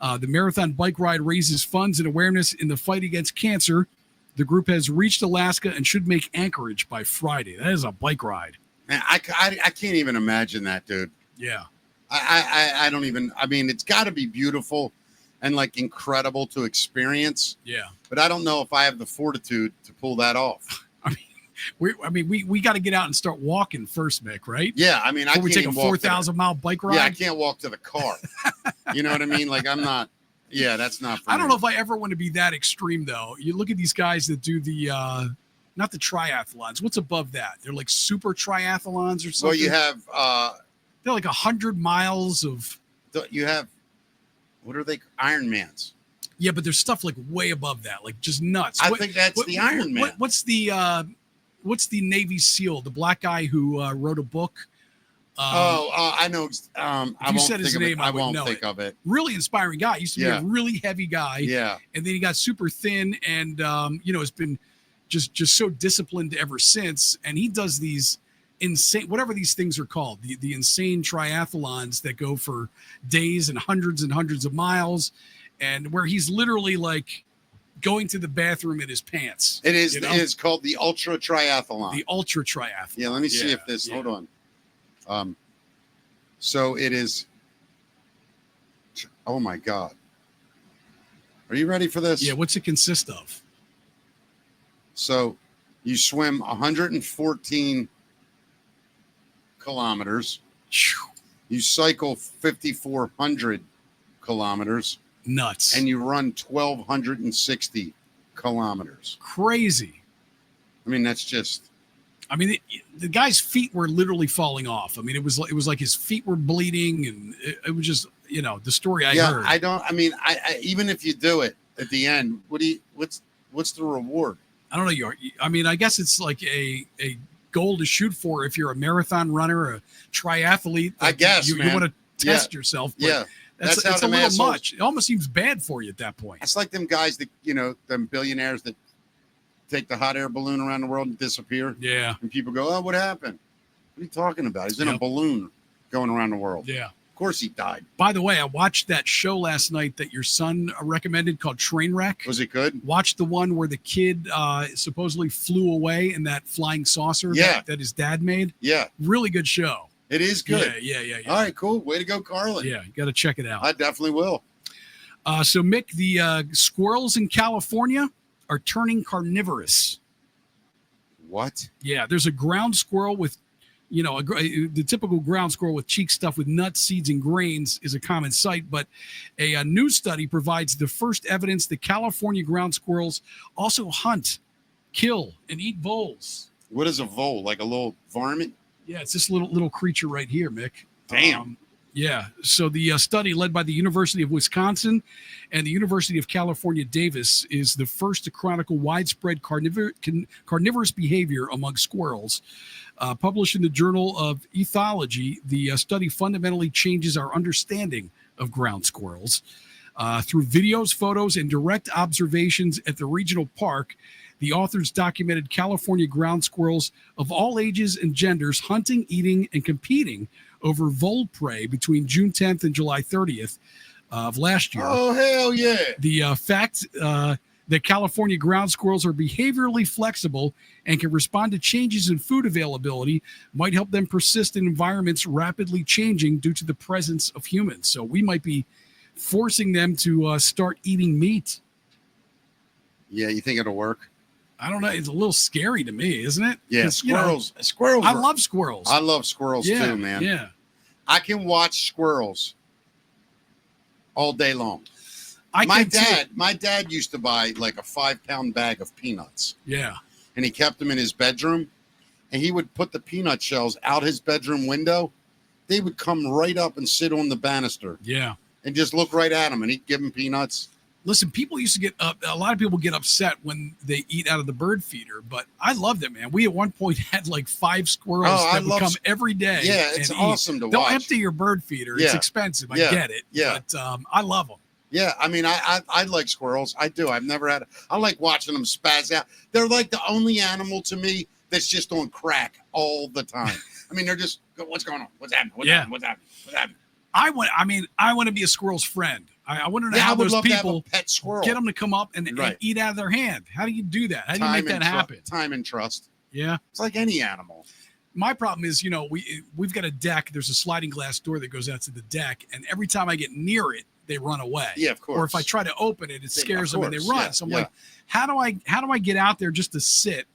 The marathon bike ride raises funds and awareness in the fight against cancer. The group has reached Alaska and should make Anchorage by Friday. That is a bike ride. Man, I can't even imagine that, dude. Yeah. I don't even. I mean, it's got to be beautiful and like incredible to experience. Yeah. But I don't know if I have the fortitude to pull that off. We got to get out and start walking first, Mick, right? Yeah, I mean, Before we can't take a even walk 4,000-mile bike ride. Yeah, I can't walk to the car. You know what I mean? Like, I'm not. Yeah, that's not. For I don't me. know if I ever want to be that extreme, though. You look at these guys that do the, not the triathlons. What's above that? They're like super triathlons or something. Well, you have. They're like 100 miles of. You have. What are they? Ironmans. Yeah, but there's stuff like way above that, like just nuts. I think that's the Ironman. What's the Navy SEAL, the black guy who wrote a book? I know. If you said his name, I won't think of it. Really inspiring guy. He used to be a really heavy guy. Yeah. And then he got super thin and, has been just so disciplined ever since. And he does these insane, whatever these things are called, the insane triathlons that go for days and hundreds of miles, and where he's literally like going to the bathroom in his pants. It is. It is called the Ultra Triathlon. The Ultra Triathlon. Yeah. Let me see if this. Hold on. So it is. Oh my God. Are you ready for this? Yeah. What's it consist of? So you swim 114 kilometers. You cycle 5,400 kilometers. Nuts. And you run 1,260 kilometers. Crazy. I mean, that's just. I mean, the guy's feet were literally falling off. I mean, it was like his feet were bleeding, and it was just, the story I heard. I don't. I mean, I even if you do it at the end, what's the reward? I don't know. I mean, I guess it's like a goal to shoot for if you're a marathon runner, a triathlete. I guess you want to test yourself. But yeah, that's how it's a them little assholes, much. It almost seems bad for you at that point. It's like them guys that them billionaires that take the hot air balloon around the world and disappear. Yeah, and people go, "Oh, what happened? What are you talking about? He's in a balloon going around the world." Yeah. Of course he died. By the way, I watched that show last night that your son recommended called Trainwreck. Was it good? Watched the one where the kid supposedly flew away in that flying saucer that his dad made. Yeah. Really good show. It is good. Yeah. All right, cool. Way to go, Carlin. Yeah, you got to check it out. I definitely will. So, Mick, the squirrels in California are turning carnivorous. What? Yeah, there's a ground squirrel with the typical ground squirrel with cheek stuffed with nuts, seeds, and grains is a common sight, but a new study provides the first evidence that California ground squirrels also hunt, kill, and eat voles. What is a vole? Like a little varmint? Yeah, it's this little creature right here, Mick. Damn. Yeah. So the study led by the University of Wisconsin and the University of California, Davis, is the first to chronicle widespread carnivorous behavior among squirrels. Published in the Journal of Ethology, the study fundamentally changes our understanding of ground squirrels. Through videos, photos, and direct observations at the regional park, the authors documented California ground squirrels of all ages and genders hunting, eating, and competing over vole prey between June 10th and July 30th of last year. Oh, hell yeah. The fact that California ground squirrels are behaviorally flexible and can respond to changes in food availability might help them persist in environments rapidly changing due to the presence of humans. So we might be forcing them to start eating meat. Yeah, you think it'll work? I don't know. It's a little scary to me, isn't it? Yeah, 'Cause, you know, squirrels. Squirrels. I love squirrels. I love squirrels yeah, too, man. Yeah. I can watch squirrels all day long. My My dad used to buy like a 5-pound bag of peanuts, Yeah. and he kept them in his bedroom, and he would put the peanut shells out his bedroom window. They would come right up and sit on the banister Yeah. and just look right at him, and he'd give him peanuts. Listen, people used to get up. A lot of people get upset when they eat out of the bird feeder, but I loved it, man. We at one point had like 5 squirrels that would come every day. Yeah, it's and awesome to They'll watch. empty your bird feeder. It's Yeah. expensive. I Yeah. get it. Yeah. But I love them. Yeah, I mean, I like squirrels. I do. I've never had. I like watching them spaz out. They're like the only animal to me that's just on crack all the time. I mean, they're just, what's going on? What's happening? What's happening? What's happening? What's happening? I want to be a squirrel's friend. I want to know Yeah, I how would those love to have people a pet squirrel. get them to come up and Right. eat out of their hand. How do you do that? How do you make that happen? Time and trust. Yeah. It's like any animal. My problem is, you know, we've got a deck. There's a sliding glass door that goes out to the deck, and every time I get near it, they run away. Yeah, of course. Or if I try to open it, it scares them and they course, run. yeah, So I'm yeah. like, how do I get out there just to sit?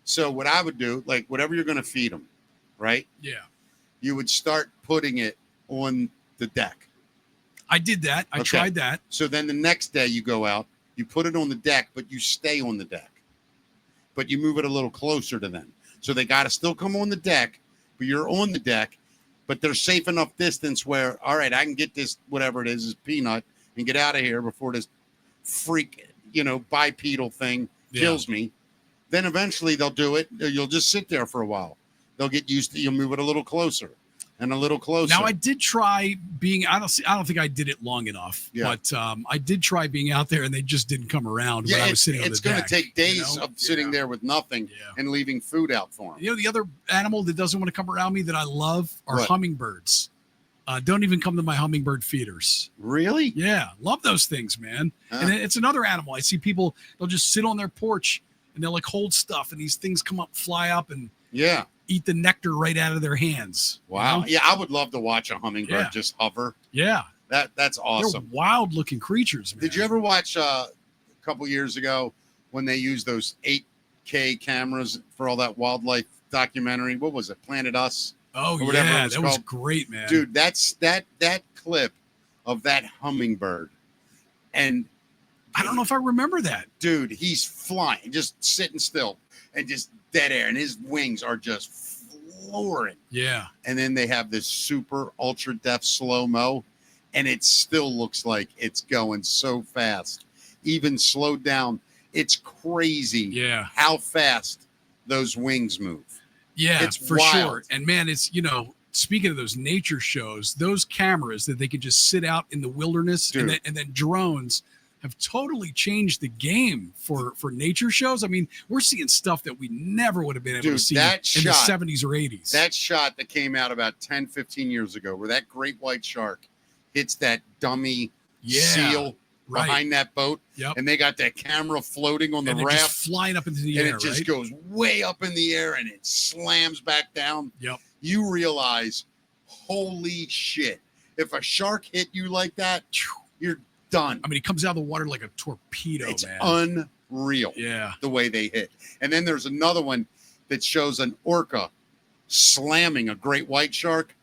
So what I would do, like whatever you're going to feed them, right? Yeah. You would start putting it on the deck. I did that. I Okay. tried that. So then the next day you go out, you put it on the deck, but you stay on the deck. But you move it a little closer to them. So they got to still come on the deck, but you're on the deck, but they're safe enough distance where, all right, I can get this, whatever it is peanut, and get out of here before this freak, bipedal thing kills me. Then eventually they'll do it. You'll just sit there for a while. They'll get used to, you'll move it a little closer and a little closer. Now I did try being. I don't think I did it long enough. Yeah. But I did try being out there, and they just didn't come around when I was sitting on the it's deck. going to take days of sitting Yeah. there with nothing Yeah. and leaving food out for them. You know, the other animal that doesn't want to come around me that I love are What? hummingbirds. Don't even come to my hummingbird feeders. Really? Yeah, love those things, man. Huh. And it's another animal. I see people, they'll just sit on their porch and they'll like hold stuff, and these things come up, fly up, and Yeah. eat the nectar right out of their hands. you Wow. know? Yeah, I would love to watch a hummingbird Yeah. just hover. Yeah. That's They're awesome. wild looking creatures, man. Did you ever watch a couple years ago when they used those 8K cameras for all that wildlife documentary? What was it? Planet Us? Oh, or whatever it yeah. was That was called? great, man. Dude, that clip of that hummingbird, and I don't know if I remember that. dude, he's flying, just sitting still and just dead air, and his wings are just flooring. Yeah. And then they have this super ultra def slow-mo, and it still looks like it's going so fast, even slowed down. It's crazy Yeah. how fast those wings move. Yeah, It's for wild. sure. And man, it's, speaking of those nature shows, those cameras that they could just sit out in the wilderness Dude. and then drones have totally changed the game for nature shows. I mean, we're seeing stuff that we never would have been able to Dude, see that in the shot- 70s or 80s. That shot that came out about 10, 15 years ago, where that great white shark hits that dummy seal right. behind that boat, Yep. and they got that camera floating on the and they're raft, just flying up into the and air, it just right? goes way up in the air, and it slams back down. Yep. You realize, holy shit, if a shark hit you like that, you're done. I mean, he comes out of the water like a torpedo, It's man. unreal Yeah. the way they hit. And then there's another one that shows an orca slamming a great white shark,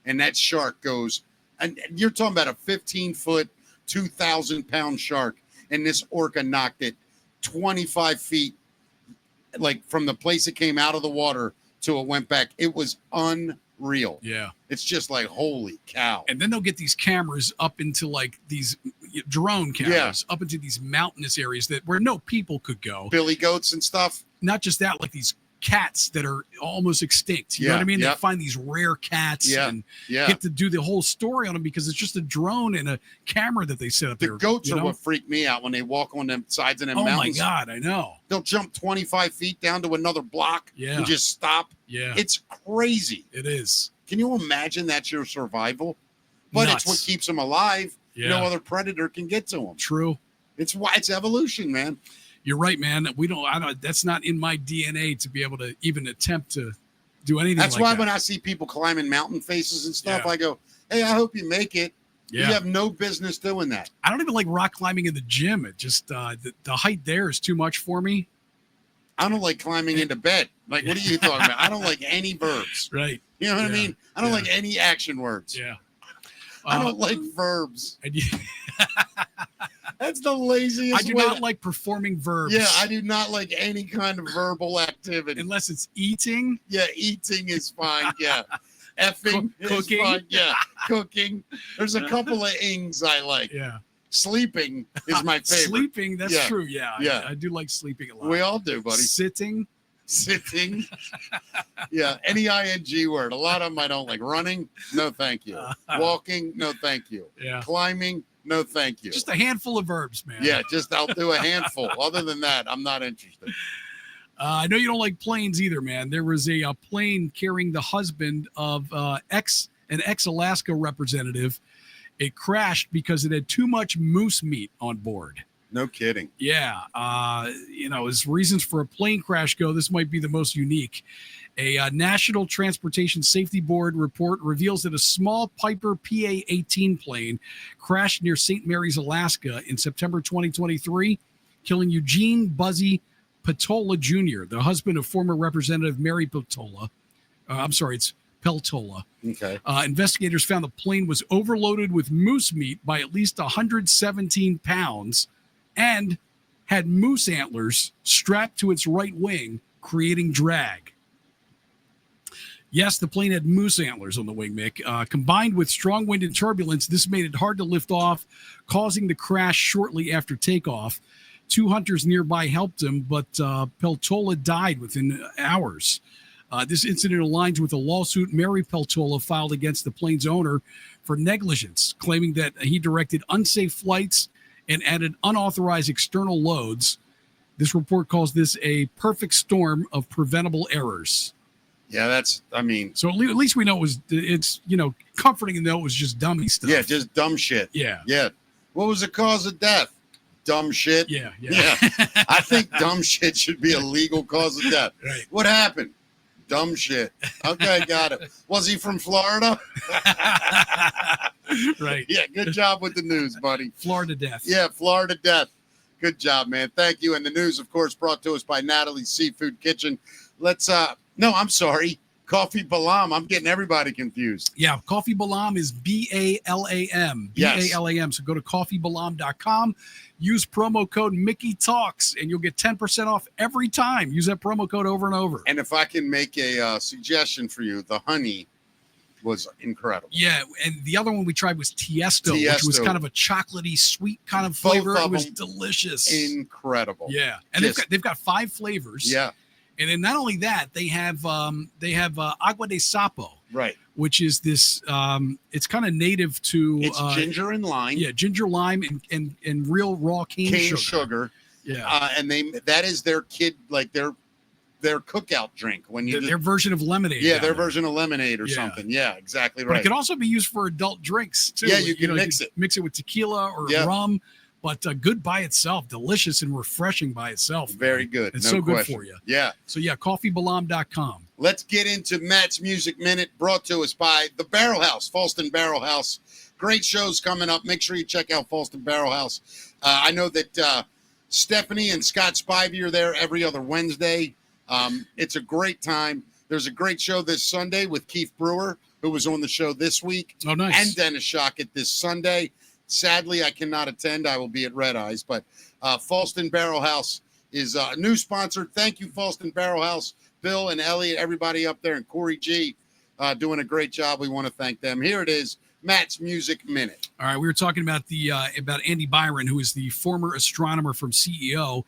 and that shark goes, and you're talking about a 15-foot, 2,000-pound shark, and this orca knocked it 25 feet, like from the place it came out of the water till it went back. It was unreal. Yeah. It's just like, holy cow. And then they'll get these cameras up into like these drone cameras up into these mountainous areas where no people could go. Billy goats and stuff. Not just that, like these cats that are almost extinct. You know Yeah, what I mean? yeah. They find these rare cats Yeah, and Yeah. get to do the whole story on them because it's just a drone and a camera that they set up The there. goats you are know? what freak me out when they walk on them sides of them Oh my mountains. God, I know. They'll jump 25 feet down to another block Yeah. and just stop. Yeah, It's crazy. it is. Can you imagine that's your survival? But it's what Nuts. keeps them alive. Yeah. No other predator can get to them. True. It's why it's evolution, man. You're right, man. I don't. That's not in my DNA to be able to even attempt to do anything. That's like why that. when I see people climbing mountain faces and stuff, Yeah. I go, hey, I hope you make it. Yeah. You have no business doing that. I don't even like rock climbing in the gym. It just the height there is too much for me. I don't like climbing into bed. Like, what are you talking about? I don't like any verbs. Right. You know what I Yeah. mean? I don't Yeah. like any action words. Yeah. I don't like verbs. And you- That's the laziest I do way. not like performing verbs. Yeah, I do not like any kind of verbal activity. unless it's eating. Yeah, eating is fine. Yeah. Effing is Cooking. fine. Yeah. Cooking. There's a couple of ings I like. Yeah. Sleeping is my favorite. Sleeping. That's Yeah. true. Yeah. Yeah. I do like sleeping a lot. We all do, buddy. Sitting. Sitting. Yeah, any ing word. A lot of them I don't like. Running, no thank you. Walking, no thank you. Yeah. Climbing, no thank you. Just a handful of verbs, man. Yeah, just I'll do a handful. Other than that, I'm not interested. I know you don't like planes either, man. There was a plane carrying the husband of an ex-Alaska representative. It crashed because it had too much moose meat on board. No kidding. Yeah. As reasons for a plane crash go, this might be the most unique. A National Transportation Safety Board report reveals that a small Piper PA-18 plane crashed near St. Mary's, Alaska in September 2023, killing Eugene Buzzy Patola Jr., the husband of former Representative Mary Peltola. It's Peltola. Okay. Investigators found the plane was overloaded with moose meat by at least 117 pounds and had moose antlers strapped to its right wing, creating drag. Yes, the plane had moose antlers on the wing, Mick. Combined with strong wind and turbulence, this made it hard to lift off, causing the crash shortly after takeoff. 2 hunters nearby helped him, but Peltola died within hours. This incident aligns with a lawsuit Mary Peltola filed against the plane's owner for negligence, claiming that he directed unsafe flights and added unauthorized external loads. This report calls this a perfect storm of preventable errors. Yeah, So at least we know it's comforting to know it was just dummy stuff. yeah, just dumb shit. Yeah. Yeah. What was the cause of death? Dumb shit. Yeah. I think dumb shit should be a legal cause of death. Right. What happened? Dumb shit. Okay, got it. Was he from Florida? Right. Yeah, good job with the news, buddy. Florida death. Yeah, Florida death. Good job, man. Thank you. And the news, of course, brought to us by Natalie's Seafood Kitchen. I'm sorry. Coffee Balam. I'm getting everybody confused. Yeah, Coffee Balam is B-A-L-A-M. Yes. B-A-L-A-M. So go to coffeebalam.com, use promo code Mickey Talks, and you'll get 10% off every time. Use that promo code over and over. And if I can make a suggestion for you, the honey was incredible. Yeah, and the other one we tried was Tiesto, which was Tiesto. kind of a chocolatey, sweet kind of Both flavor. of It was them delicious. Incredible. Yeah, and they've got 5 flavors. Yeah, and then not only that, they have Agua de Sapo, right. which is this. It's kind of native to. It's ginger and lime. Yeah, ginger, lime, and real raw cane sugar. Yeah, And that is their kid, like their cookout drink when you their version of lemonade. yeah, down their there. version of lemonade or Yeah. something. Yeah, exactly But right. it can also be used for adult drinks too. Yeah, you can mix it. Mix it with tequila or Yeah. rum, but good by itself, delicious and refreshing by itself. Very man. good. It's no so question. good for you. Yeah. So yeah, coffeebalam.com. Let's get into Matt's Music Minute, brought to us by the Barrel House, Falston Barrel House. Great shows coming up. Make sure you check out Falston Barrel House. I know that Stephanie and Scott Spivey are there every other Wednesday. It's a great time. There's a great show this Sunday with Keith Brewer, who was on the show this week, Oh, nice. and Dennis Shockett this Sunday. Sadly, I cannot attend. I will be at Red Eyes, but Falston Barrel House is a new sponsor. Thank you, Falston Barrel House. Bill and Elliot, everybody up there, and Corey G doing a great job. We want to thank them. Here it is, Matt's Music Minute. All right, we were talking about about Andy Byron, who is the former astronomer from CEO.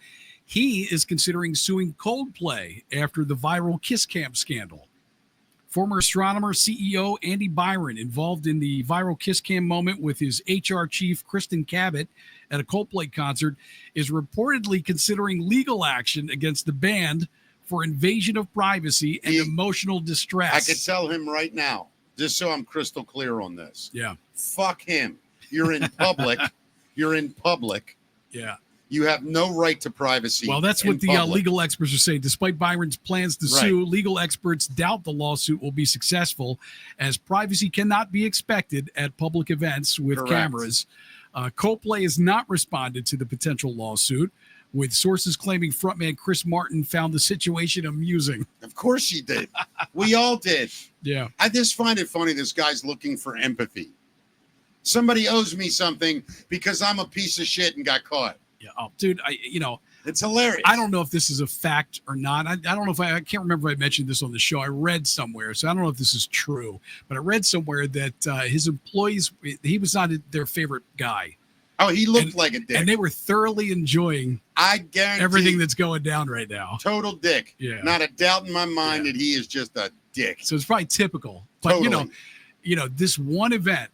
He is considering suing Coldplay after the viral Kiss Cam scandal. Former astronomer CEO Andy Byron, involved in the viral Kiss Cam moment with his HR chief Kristen Cabot at a Coldplay concert, is reportedly considering legal action against the band for invasion of privacy and emotional distress. I could tell him right now, just so I'm crystal clear on this. Yeah, Fuck him. You're in public. You're in public. yeah. You have no right to privacy. Well, that's what the legal experts are saying. Despite Byron's plans to sue, legal experts doubt the lawsuit will be successful, as privacy cannot be expected at public events with cameras. Coldplay has not responded to the potential lawsuit, with sources claiming frontman Chris Martin found the situation amusing. Of course he did. We all did. Yeah. I just find it funny this guy's looking for empathy. Somebody owes me something because I'm a piece of shit and got caught. Yeah. Oh, dude, it's hilarious. I don't know if this is a fact or not. I don't know if I can't remember if I mentioned this on the show. I read somewhere, so I don't know if this is true, but I read somewhere that his employees, he was not their favorite guy. Oh, he looked like a dick. And they were thoroughly enjoying everything that's going down right now. Total dick. Yeah. Not a doubt in my mind that he is just a dick. So it's probably typical. But totally. This one event,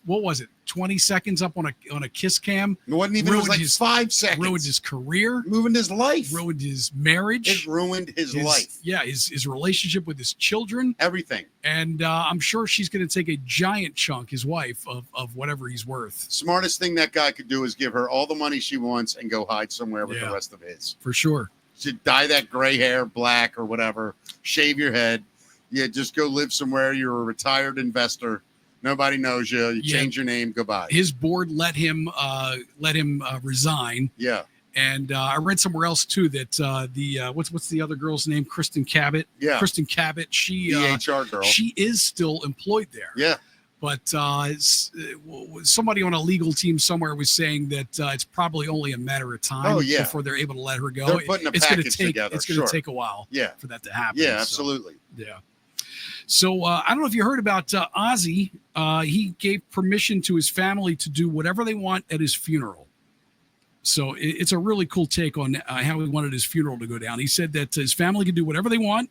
what was it? 20 seconds up on a kiss cam. It wasn't even, it was like 5 seconds. Ruined his career. Ruined his life. Ruined his marriage. It ruined his life. Yeah, his relationship with his children. Everything. And I'm sure she's going to take a giant chunk, his wife, of whatever he's worth. Smartest thing that guy could do is give her all the money she wants and go hide somewhere with the rest of his. For sure. Should dye that gray hair black or whatever. Shave your head. Yeah, just go live somewhere. You're a retired investor. Nobody knows you. You change your name. Goodbye. His board let him resign. Yeah. And I read somewhere else too that what's the other girl's name? Kristen Cabot. Yeah. Kristen Cabot. She the HR girl. She is still employed there. Yeah. But somebody on a legal team somewhere was saying that it's probably only a matter of time before they're able to let her go. They're putting a package together. It's going to take a while. For that to happen. Yeah, absolutely. So, yeah. So I don't know if you heard about Ozzy. He gave permission to his family to do whatever they want at his funeral. So it's a really cool take on how he wanted his funeral to go down. He said that his family can do whatever they want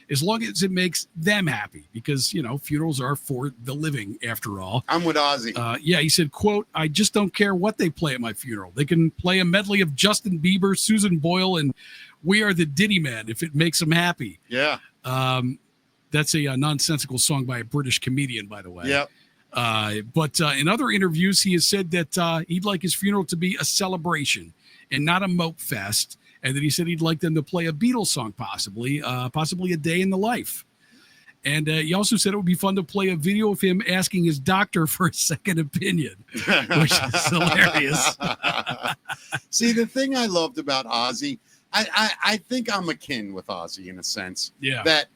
as long as it makes them happy, because, funerals are for the living after all. I'm with Ozzy. He said, quote, "I just don't care what they play at my funeral. They can play a medley of Justin Bieber, Susan Boyle, and We Are the Diddy Men if it makes them happy." Yeah. That's a nonsensical song by a British comedian, by the way. Yep. But in other interviews, he has said that he'd like his funeral to be a celebration and not a mope fest, and that he said he'd like them to play a Beatles song, possibly A Day in the Life. And he also said it would be fun to play a video of him asking his doctor for a second opinion, which is hilarious. See, the thing I loved about Ozzy, I think I'm akin with Ozzy in a sense. Yeah. That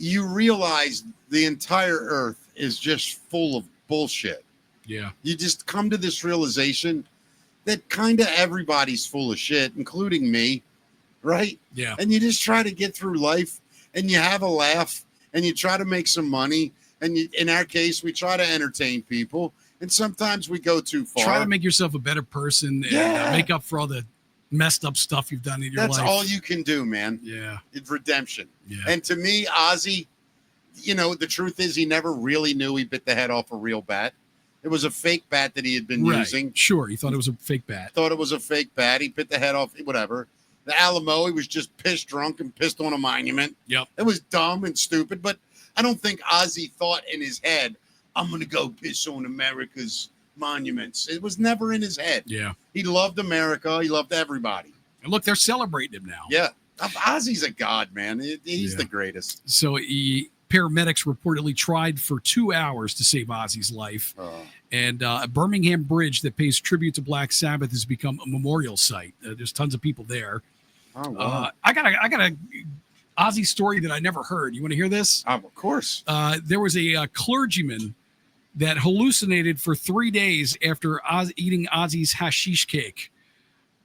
you realize the entire earth is just full of bullshit. Yeah. You just come to this realization that kind of everybody's full of shit, including me, right? Yeah. And you just try to get through life and you have a laugh and you try to make some money. And in our case, we try to entertain people. And sometimes we go too far. Try to make yourself a better person and make up for all the messed up stuff you've done in your life. That's all you can do, man. Yeah. It's redemption. Yeah. And to me, Ozzy, the truth is he never really knew he bit the head off a real bat. It was a fake bat that he had been using. Sure. He thought it was a fake bat. Thought it was a fake bat. He bit the head off, whatever. The Alamo, he was just pissed drunk and pissed on a monument. Yep. It was dumb and stupid, but I don't think Ozzy thought in his head, I'm going to go piss on America's monuments. It was never in his head. Yeah. He loved America. He loved everybody. And look, they're celebrating him now. Yeah. Ozzy's a god, man. He's the greatest. So paramedics reportedly tried for 2 hours to save Ozzy's life. And a Birmingham bridge that pays tribute to Black Sabbath has become a memorial site. There's tons of people there. Oh, wow. I got a Ozzy story that I never heard. You want to hear this? Of course. There was a clergyman that hallucinated for 3 days after eating Ozzy's hashish cake.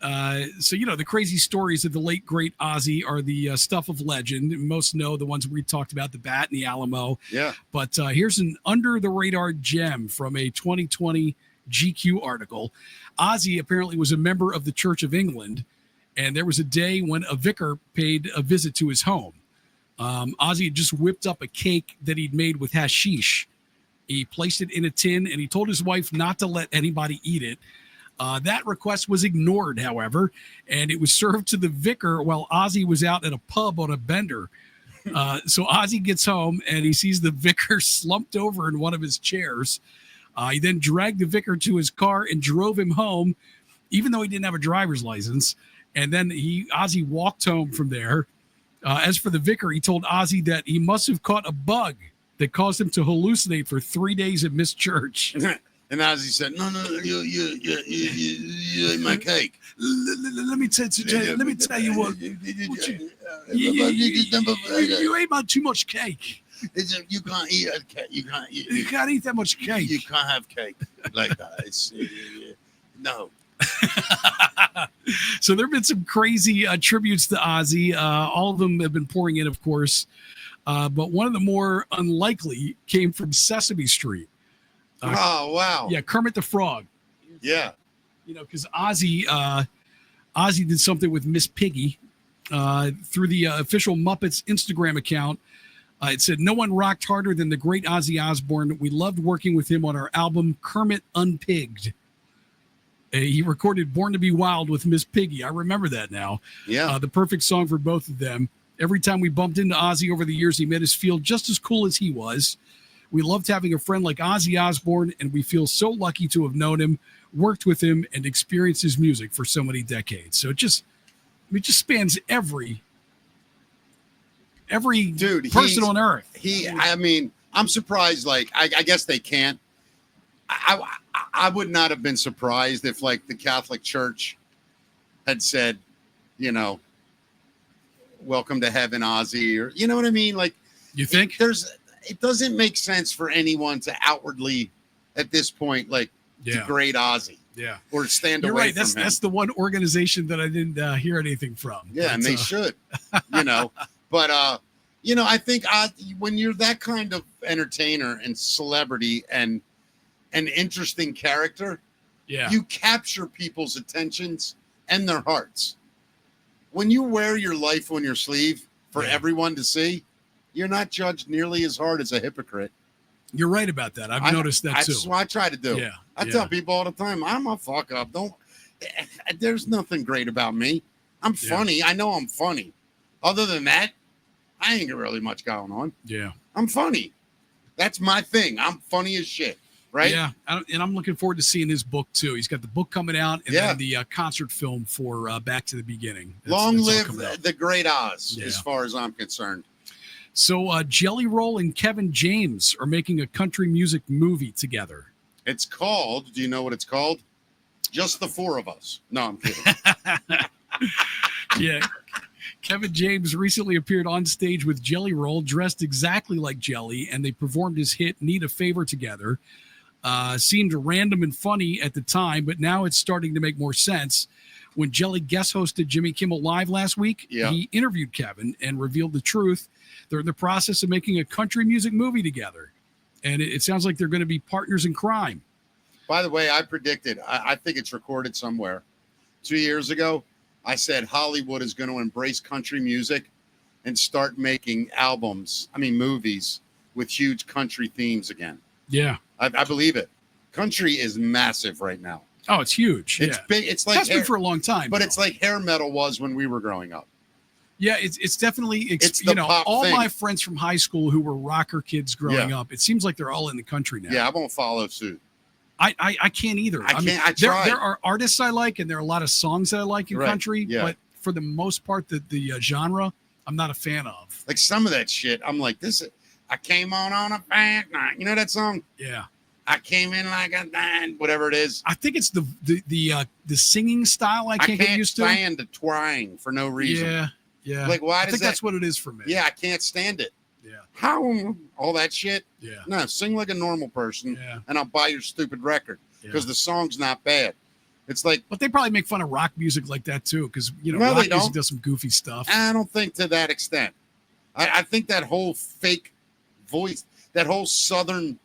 So, the crazy stories of the late, great Ozzy are the stuff of legend. Most know the ones we talked about, the bat and the Alamo. Yeah. But here's an under-the-radar gem from a 2020 GQ article. Ozzy apparently was a member of the Church of England, and there was a day when a vicar paid a visit to his home. Ozzy had just whipped up a cake that he'd made with hashish. He placed it in a tin, and he told his wife not to let anybody eat it. That request was ignored, however, and it was served to the vicar while Ozzy was out at a pub on a bender. So Ozzy gets home, and he sees the vicar slumped over in one of his chairs. He then dragged the vicar to his car and drove him home, even though he didn't have a driver's license. And then Ozzy walked home from there. As for the vicar, he told Ozzy that he must have caught a bug that caused him to hallucinate for 3 days and miss church. And Ozzy said, "No, you ate my cake. Let me tell you what. You ate too much cake. You can't eat a cake. You can't eat that much cake. You can't have cake like that. No." So there have been some crazy tributes to Ozzy. All of them have been pouring in, of course. But one of the more unlikely came from Sesame Street. Oh, wow. Yeah, Kermit the Frog. Yeah. You know, because Ozzy did something with Miss Piggy through the official Muppets Instagram account. It said, "No one rocked harder than the great Ozzy Osbourne. We loved working with him on our album Kermit Unpigged." He recorded Born to Be Wild with Miss Piggy. I remember that now. Yeah. The perfect song for both of them. Every time we bumped into Ozzy over the years, he made us feel just as cool as he was. We loved having a friend like Ozzy Osbourne, and we feel so lucky to have known him, worked with him, and experienced his music for so many decades. So it just spans every person on earth. I mean, I'm surprised. Like, I guess they can't. I would not have been surprised if, like, the Catholic Church had said, you know, "Welcome to heaven, Ozzy," or, you know what I mean? Like, you think it doesn't make sense for anyone to outwardly, at this point, like, degrade Ozzy. Yeah. Or stand You're away right. from him. That's the one organization that I didn't hear anything from. Yeah, but, and they should, you know. But, you know, I think when you're that kind of entertainer and celebrity and an interesting character, you capture people's attentions and their hearts. When you wear your life on your sleeve for everyone to see, you're not judged nearly as hard as a hypocrite. You're right about that. I've noticed that too. That's what I try to do. Yeah. I tell people all the time, I'm a fuck up. There's nothing great about me. I'm funny. I know I'm funny. Other than that, I ain't got really much going on. Yeah. I'm funny. That's my thing. I'm funny as shit. Right? Yeah. And I'm looking forward to seeing his book too. He's got the book coming out and then the concert film for Back to the Beginning. Long live the great Oz, as far as I'm concerned. So Jelly Roll and Kevin James are making a country music movie together. It's called, do you know what it's called? Just the Four of Us. No, I'm kidding. Yeah. Kevin James recently appeared on stage with Jelly Roll, dressed exactly like Jelly, and they performed his hit Need a Favor together. Seemed random and funny at the time, but now it's starting to make more sense. When Jelly guest hosted Jimmy Kimmel Live last week, he interviewed Kevin and revealed the truth. They're in the process of making a country music movie together, and it sounds like they're going to be partners in crime. By the way, I predicted, I think it's recorded somewhere, 2 years ago, I said Hollywood is going to embrace country music and start making movies with huge country themes again. Yeah. I believe it. Country is massive right now. Oh, it's huge. It's big. It's like has been for a long time, but it's like hair metal was when we were growing up. Yeah, it's definitely it's the pop all thing. My friends from high school who were rocker kids growing up. It seems like they're all in the country now. Yeah, I won't follow suit. I can't either. I can't. I try. There are artists I like, and there are a lot of songs that I like in country. Yeah. But for the most part, the genre, I'm not a fan of. Like some of that shit, I'm like, I came on a fat night. You know that song? Yeah. I came in like a dime, whatever it is. I think it's the singing style I can't get used to. I can't stand the twang for no reason. Yeah. Like, why does I think that's what it is for me. Yeah, I can't stand it. Yeah. How all that shit? Yeah. No, sing like a normal person, and I'll buy your stupid record because the song's not bad. It's like, but they probably make fun of rock music like that too, because rock music does some goofy stuff. I don't think to that extent. I think that whole fake voice, that whole Southern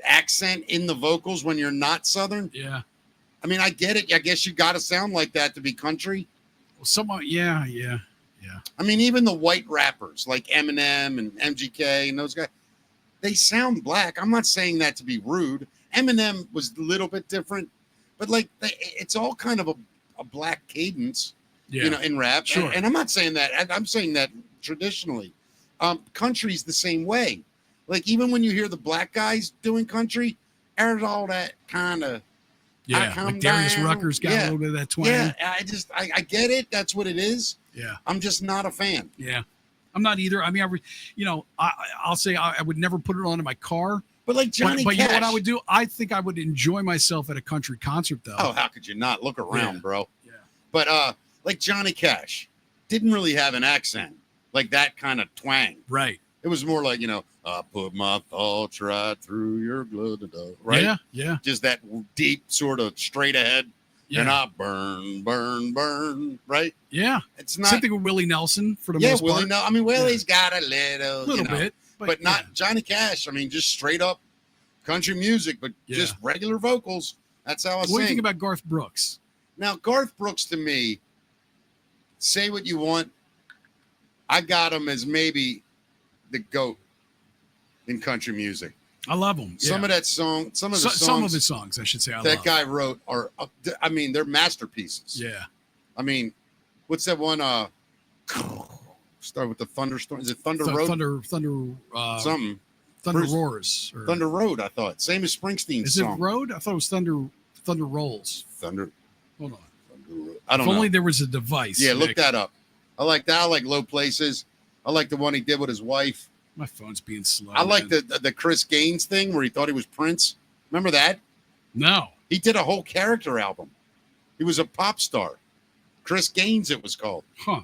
accent in the vocals when you're not Southern. Yeah. I mean, I get it. I guess you got to sound like that to be country. Well, someone, yeah. I mean, even the white rappers like Eminem and MGK and those guys, they sound black. I'm not saying that to be rude. Eminem was a little bit different, but like it's all kind of a black cadence, in rap. Sure. And I'm not saying that. I'm saying that traditionally, country's the same way. Like even when you hear the black guys doing country, there's all that kind of. Yeah, come like Darius down. Rucker's got a little bit of that twang. Yeah, I get it. That's what it is. Yeah. I'm just not a fan. Yeah. I'm not either. I mean, I'll say I would never put it on in my car. But like Johnny but Cash. you know what I would do? I think I would enjoy myself at a country concert, though. Oh, how could you not? Look around, Yeah. bro. Yeah. But like Johnny Cash didn't really have an accent, like that kind of twang. Right. It was more like, I put my thoughts right through your blood, right? Yeah. Yeah. Just that deep sort of straight ahead. Yeah. And I burn, right? Yeah. It's not. Same thing with Willie Nelson for the Yeah, most Willie. part. No, I mean Willie's got a little bit, but not Johnny Cash. I mean, just straight up country music, but just regular vocals. That's how I What do you sing. think about Garth Brooks? Now, Garth Brooks, to me, say what you want. I got him as maybe the GOAT in country music. I love him. Some of that song, some of his songs, I should say. that guy wrote are, I mean, they're masterpieces. Yeah. I mean, what's that one? Start with the thunderstorm. Is it Thunder Road? Something. Thunder Bruce- Roars. Or, Thunder Road, I thought. Same as Springsteen's is song. it Road? I thought it was Thunder Rolls. Thunder. Hold on. Thunder Road. I don't If know. only there was a device. Yeah, look Nick. that up. I like that. I like Low Places. I like the one he did with his wife. My phone's being slow. I like man. the Chris Gaines thing where he thought he was Prince. Remember that? No. He did a whole character album. He was a pop star. Chris Gaines, it was called. Huh.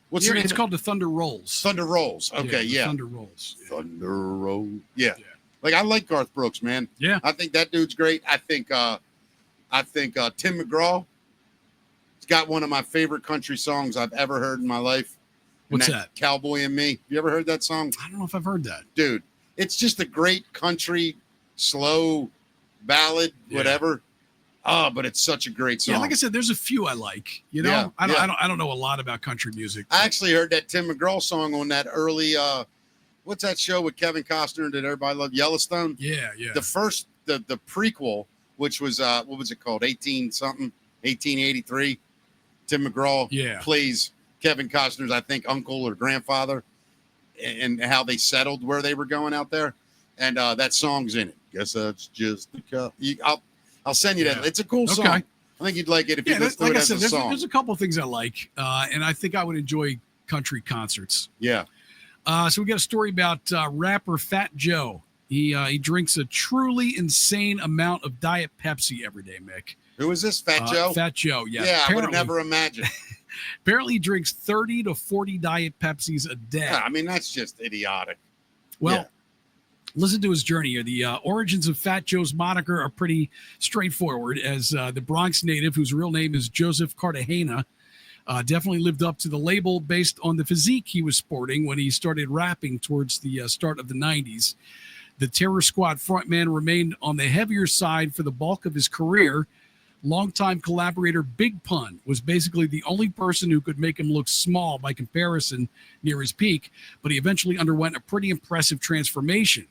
What's Here, the name? it's called the Thunder Rolls. Thunder Rolls. Okay, the yeah. Thunder Rolls. Yeah. Thunder Road. Yeah. Yeah. Like I like Garth Brooks, man. Yeah. I think that dude's great. I think Tim McGraw has got one of my favorite country songs I've ever heard in my life. And What's that? Cowboy and Me. You ever heard that song? I don't know if I've heard that. Dude, it's just a great country, slow ballad, Yeah. whatever. Oh, but it's such a great song. Yeah, like I said, there's a few I like. You know, Yeah, I don't know a lot about country music. I actually heard that Tim McGraw song on that early what's that show with Kevin Costner that everybody loved? Yellowstone. Yeah. The first the prequel, which was what was it called? 1883. Tim McGraw plays Kevin Costner's, I think, uncle or grandfather, and how they settled where they were going out there. And that song's in it. Guess that's just the cup. I'll send you that. It's a cool song. I think you'd like it if you listen to like it I as said, a song. there's a couple of things I like, and I think I would enjoy country concerts. Yeah. So we got a story about rapper Fat Joe. He drinks a truly insane amount of Diet Pepsi every day, Mick. Who is this? Fat Joe? Fat Joe, yeah. Yeah, I would have never imagined. Apparently he drinks 30 to 40 Diet Pepsis a day. Yeah, I mean, that's just idiotic. Well, listen to his journey here. The origins of Fat Joe's moniker are pretty straightforward, as the Bronx native, whose real name is Joseph Cartagena, definitely lived up to the label based on the physique he was sporting when he started rapping towards the start of the 90s. The Terror Squad frontman remained on the heavier side for the bulk of his career. Longtime collaborator Big Pun was basically the only person who could make him look small by comparison near his peak, but he eventually underwent a pretty impressive transformation.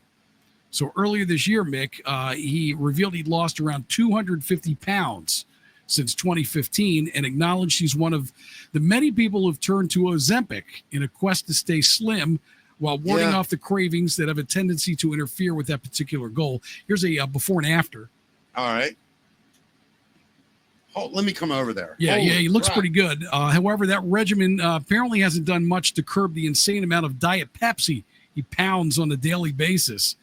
So earlier this year, Mick, he revealed he'd lost around 250 pounds since 2015 and acknowledged he's one of the many people who've turned to Ozempic in a quest to stay slim while warding off the cravings that have a tendency to interfere with that particular goal. Here's a before and after. All right. Oh, let me come over there. Yeah, Holy he looks crap. pretty good. However, that regimen apparently hasn't done much to curb the insane amount of Diet Pepsi he pounds on a daily basis.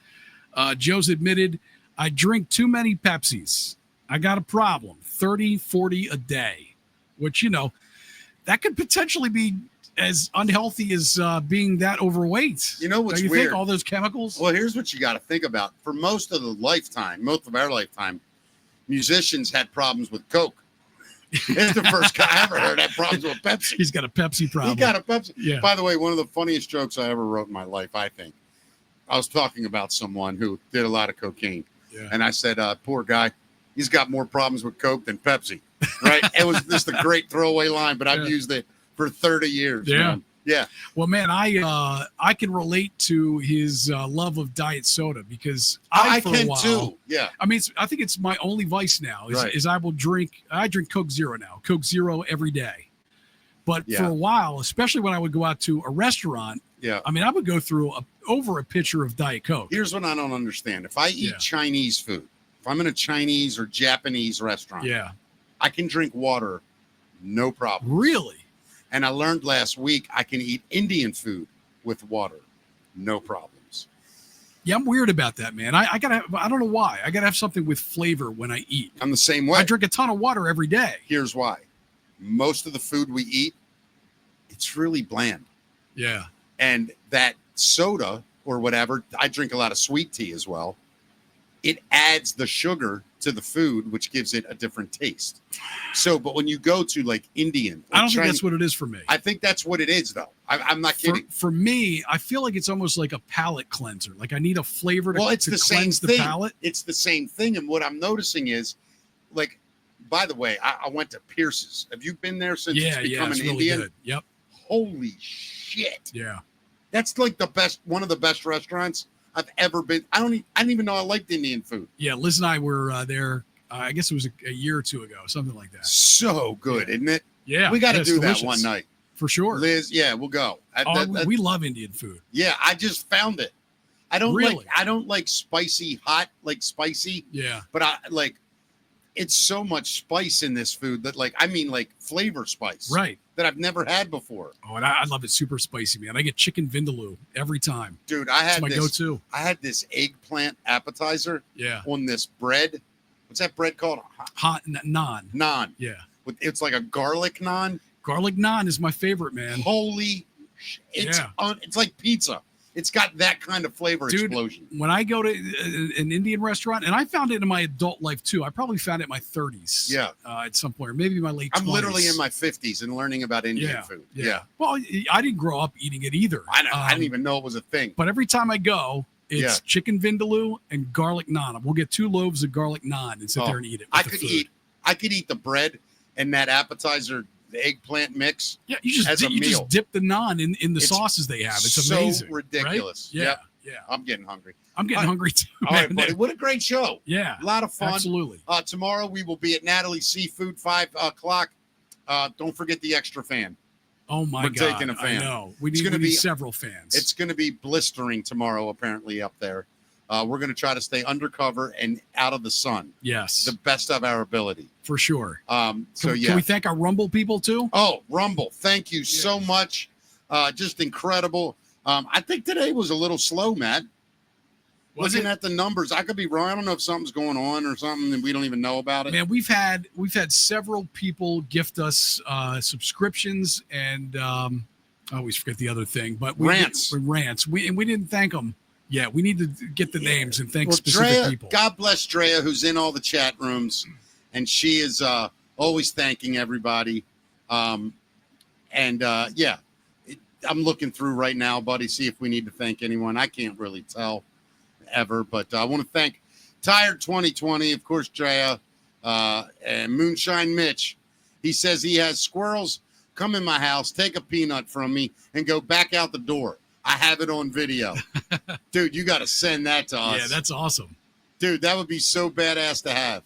Joe's admitted, I drink too many Pepsis. I got a problem, 30, 40 a day, which, that could potentially be as unhealthy as being that overweight. You know what's Don't you weird? think all those chemicals? Well, here's what you got to think about. For most of our lifetime, musicians had problems with Coke. It's the first guy I ever heard had problems with Pepsi. He's got a Pepsi problem. He got a Pepsi. Yeah. By the way, one of the funniest jokes I ever wrote in my life, I think. I was talking about someone who did a lot of cocaine. Yeah. And I said, poor guy, he's got more problems with Coke than Pepsi. Right? It was just a great throwaway line, but I've used it for 30 years. Yeah. Man. Yeah. Well, man, I can relate to his love of diet soda because I for a can while, too. Yeah. I mean, I think it's my only vice now is I drink Coke Zero now, Coke Zero every day. But for a while, especially when I would go out to a restaurant, I mean, I would go through over a pitcher of Diet Coke. Here's what I don't understand. If I eat Chinese food if I'm in a Chinese or Japanese restaurant, Yeah. I can drink water, no problem. Really? And I learned last week I can eat Indian food with water, no problems. Yeah, I'm weird about that, man. I don't know why. I gotta have something with flavor when I eat. I'm the same way. I drink a ton of water every day. Here's why. Most of the food we eat, it's really bland. Yeah. And that soda or whatever, I drink a lot of sweet tea as well. It adds the sugar to the food, which gives it a different taste. So, but when you go to like Indian, I don't think that's what it is for me. I think that's what it is, though. I'm not kidding. For me, I feel like it's almost like a palate cleanser. Like I need a flavor to, It's to the same cleanse the thing. palate. It's the same thing. And what I'm noticing is, like, by the way, I went to Pierce's. Have you been there since it's become it's an really Indian? good. Yep. Holy shit. Yeah. That's like the best, one of the best restaurants I've ever been. I didn't even know I liked Indian food. Yeah. Liz and I were there. I guess it was a year or two ago, something like that. So good, isn't it? Yeah. We got to it's do delicious. that one night. For sure. Liz, yeah, we'll go. We love Indian food. Yeah, I just found it. I don't Really? like spicy, hot, like spicy, Yeah. but I like it's so much spice in this food that like flavor spice. Right. That I've never had before. Oh, and I love it super spicy, man. I get chicken vindaloo every time. Dude, I It's had my this go-to. I had this eggplant appetizer Yeah. on this bread. What's that bread called? Hot naan. Naan. Yeah. It's like a garlic naan. Garlic naan is my favorite, man. Holy it's it's like pizza. It's got that kind of flavor Dude, explosion. When I go to an Indian restaurant, and I found it in my adult life too. I probably found it in my 30s. Yeah. At some point, or maybe my late 20s. I'm literally in my 50s and learning about Indian food. Yeah. Well, I didn't grow up eating it either. I didn't even know it was a thing. But every time I go, it's chicken vindaloo and garlic naan. We'll get 2 loaves of garlic naan and sit there and eat it. I could eat the bread and that appetizer, the eggplant mix. Yeah, you just dip the naan in the sauces they have. It's so amazing. ridiculous. Right? Yeah. Yep. Yeah. I'm getting hungry. I'm getting hungry too. All right, buddy. What a great show. Yeah. A lot of fun. Absolutely. Tomorrow we will be at Natalie's Seafood, 5 o'clock. Don't forget the extra fan. Oh my We're God. taking a fan. I know. We need several fans. It's going to be blistering tomorrow, apparently, up there. We're going to try to stay undercover and out of the sun. Yes. The best of our ability. For sure. Can we thank our Rumble people too? Oh, Rumble. Thank you so much. Just incredible. I think today was a little slow, Matt. Looking at the numbers, I could be wrong. I don't know if something's going on or something and we don't even know about it. Man, we've had several people gift us subscriptions and I always forget the other thing, but rants. We didn't thank them. Yeah, we need to get the names and thank specific people. God bless Drea, who's in all the chat rooms, and she is always thanking everybody. I'm looking through right now, buddy, see if we need to thank anyone. I can't really tell ever, but I want to thank Tired 2020, of course, Drea, and Moonshine Mitch. He says he has squirrels come in my house, take a peanut from me, and go back out the door. I have it on video. Dude, you got to send that to us. Yeah, that's awesome. Dude, that would be so badass to have.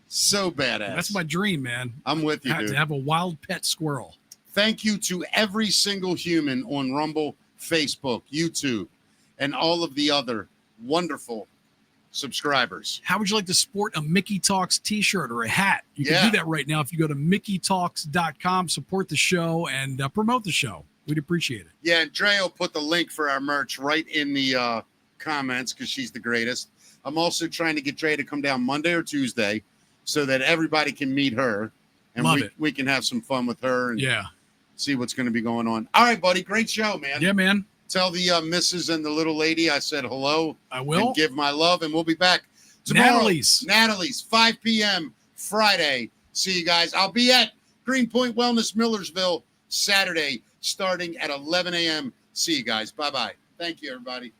So badass. That's my dream, man. I'm with you, dude. To have a wild pet squirrel. Thank you to every single human on Rumble, Facebook, YouTube, and all of the other wonderful subscribers. How would you like to sport a Mickey Talks t-shirt or a hat? You can do that right now if you go to mickeytalks.com, support the show, and promote the show. We'd appreciate it. Yeah, and Dre will put the link for our merch right in the comments because she's the greatest. I'm also trying to get Dre to come down Monday or Tuesday so that everybody can meet her. And we can have some fun with her and see what's going to be going on. All right, buddy. Great show, man. Yeah, man. Tell the missus and the little lady I said hello. I will. And give my love, and we'll be back tomorrow. Natalie's 5 p.m. Friday. See you guys. I'll be at Greenpoint Wellness, Millersville, Saturday, starting at 11 a.m. See you guys. Bye-bye. Thank you, everybody.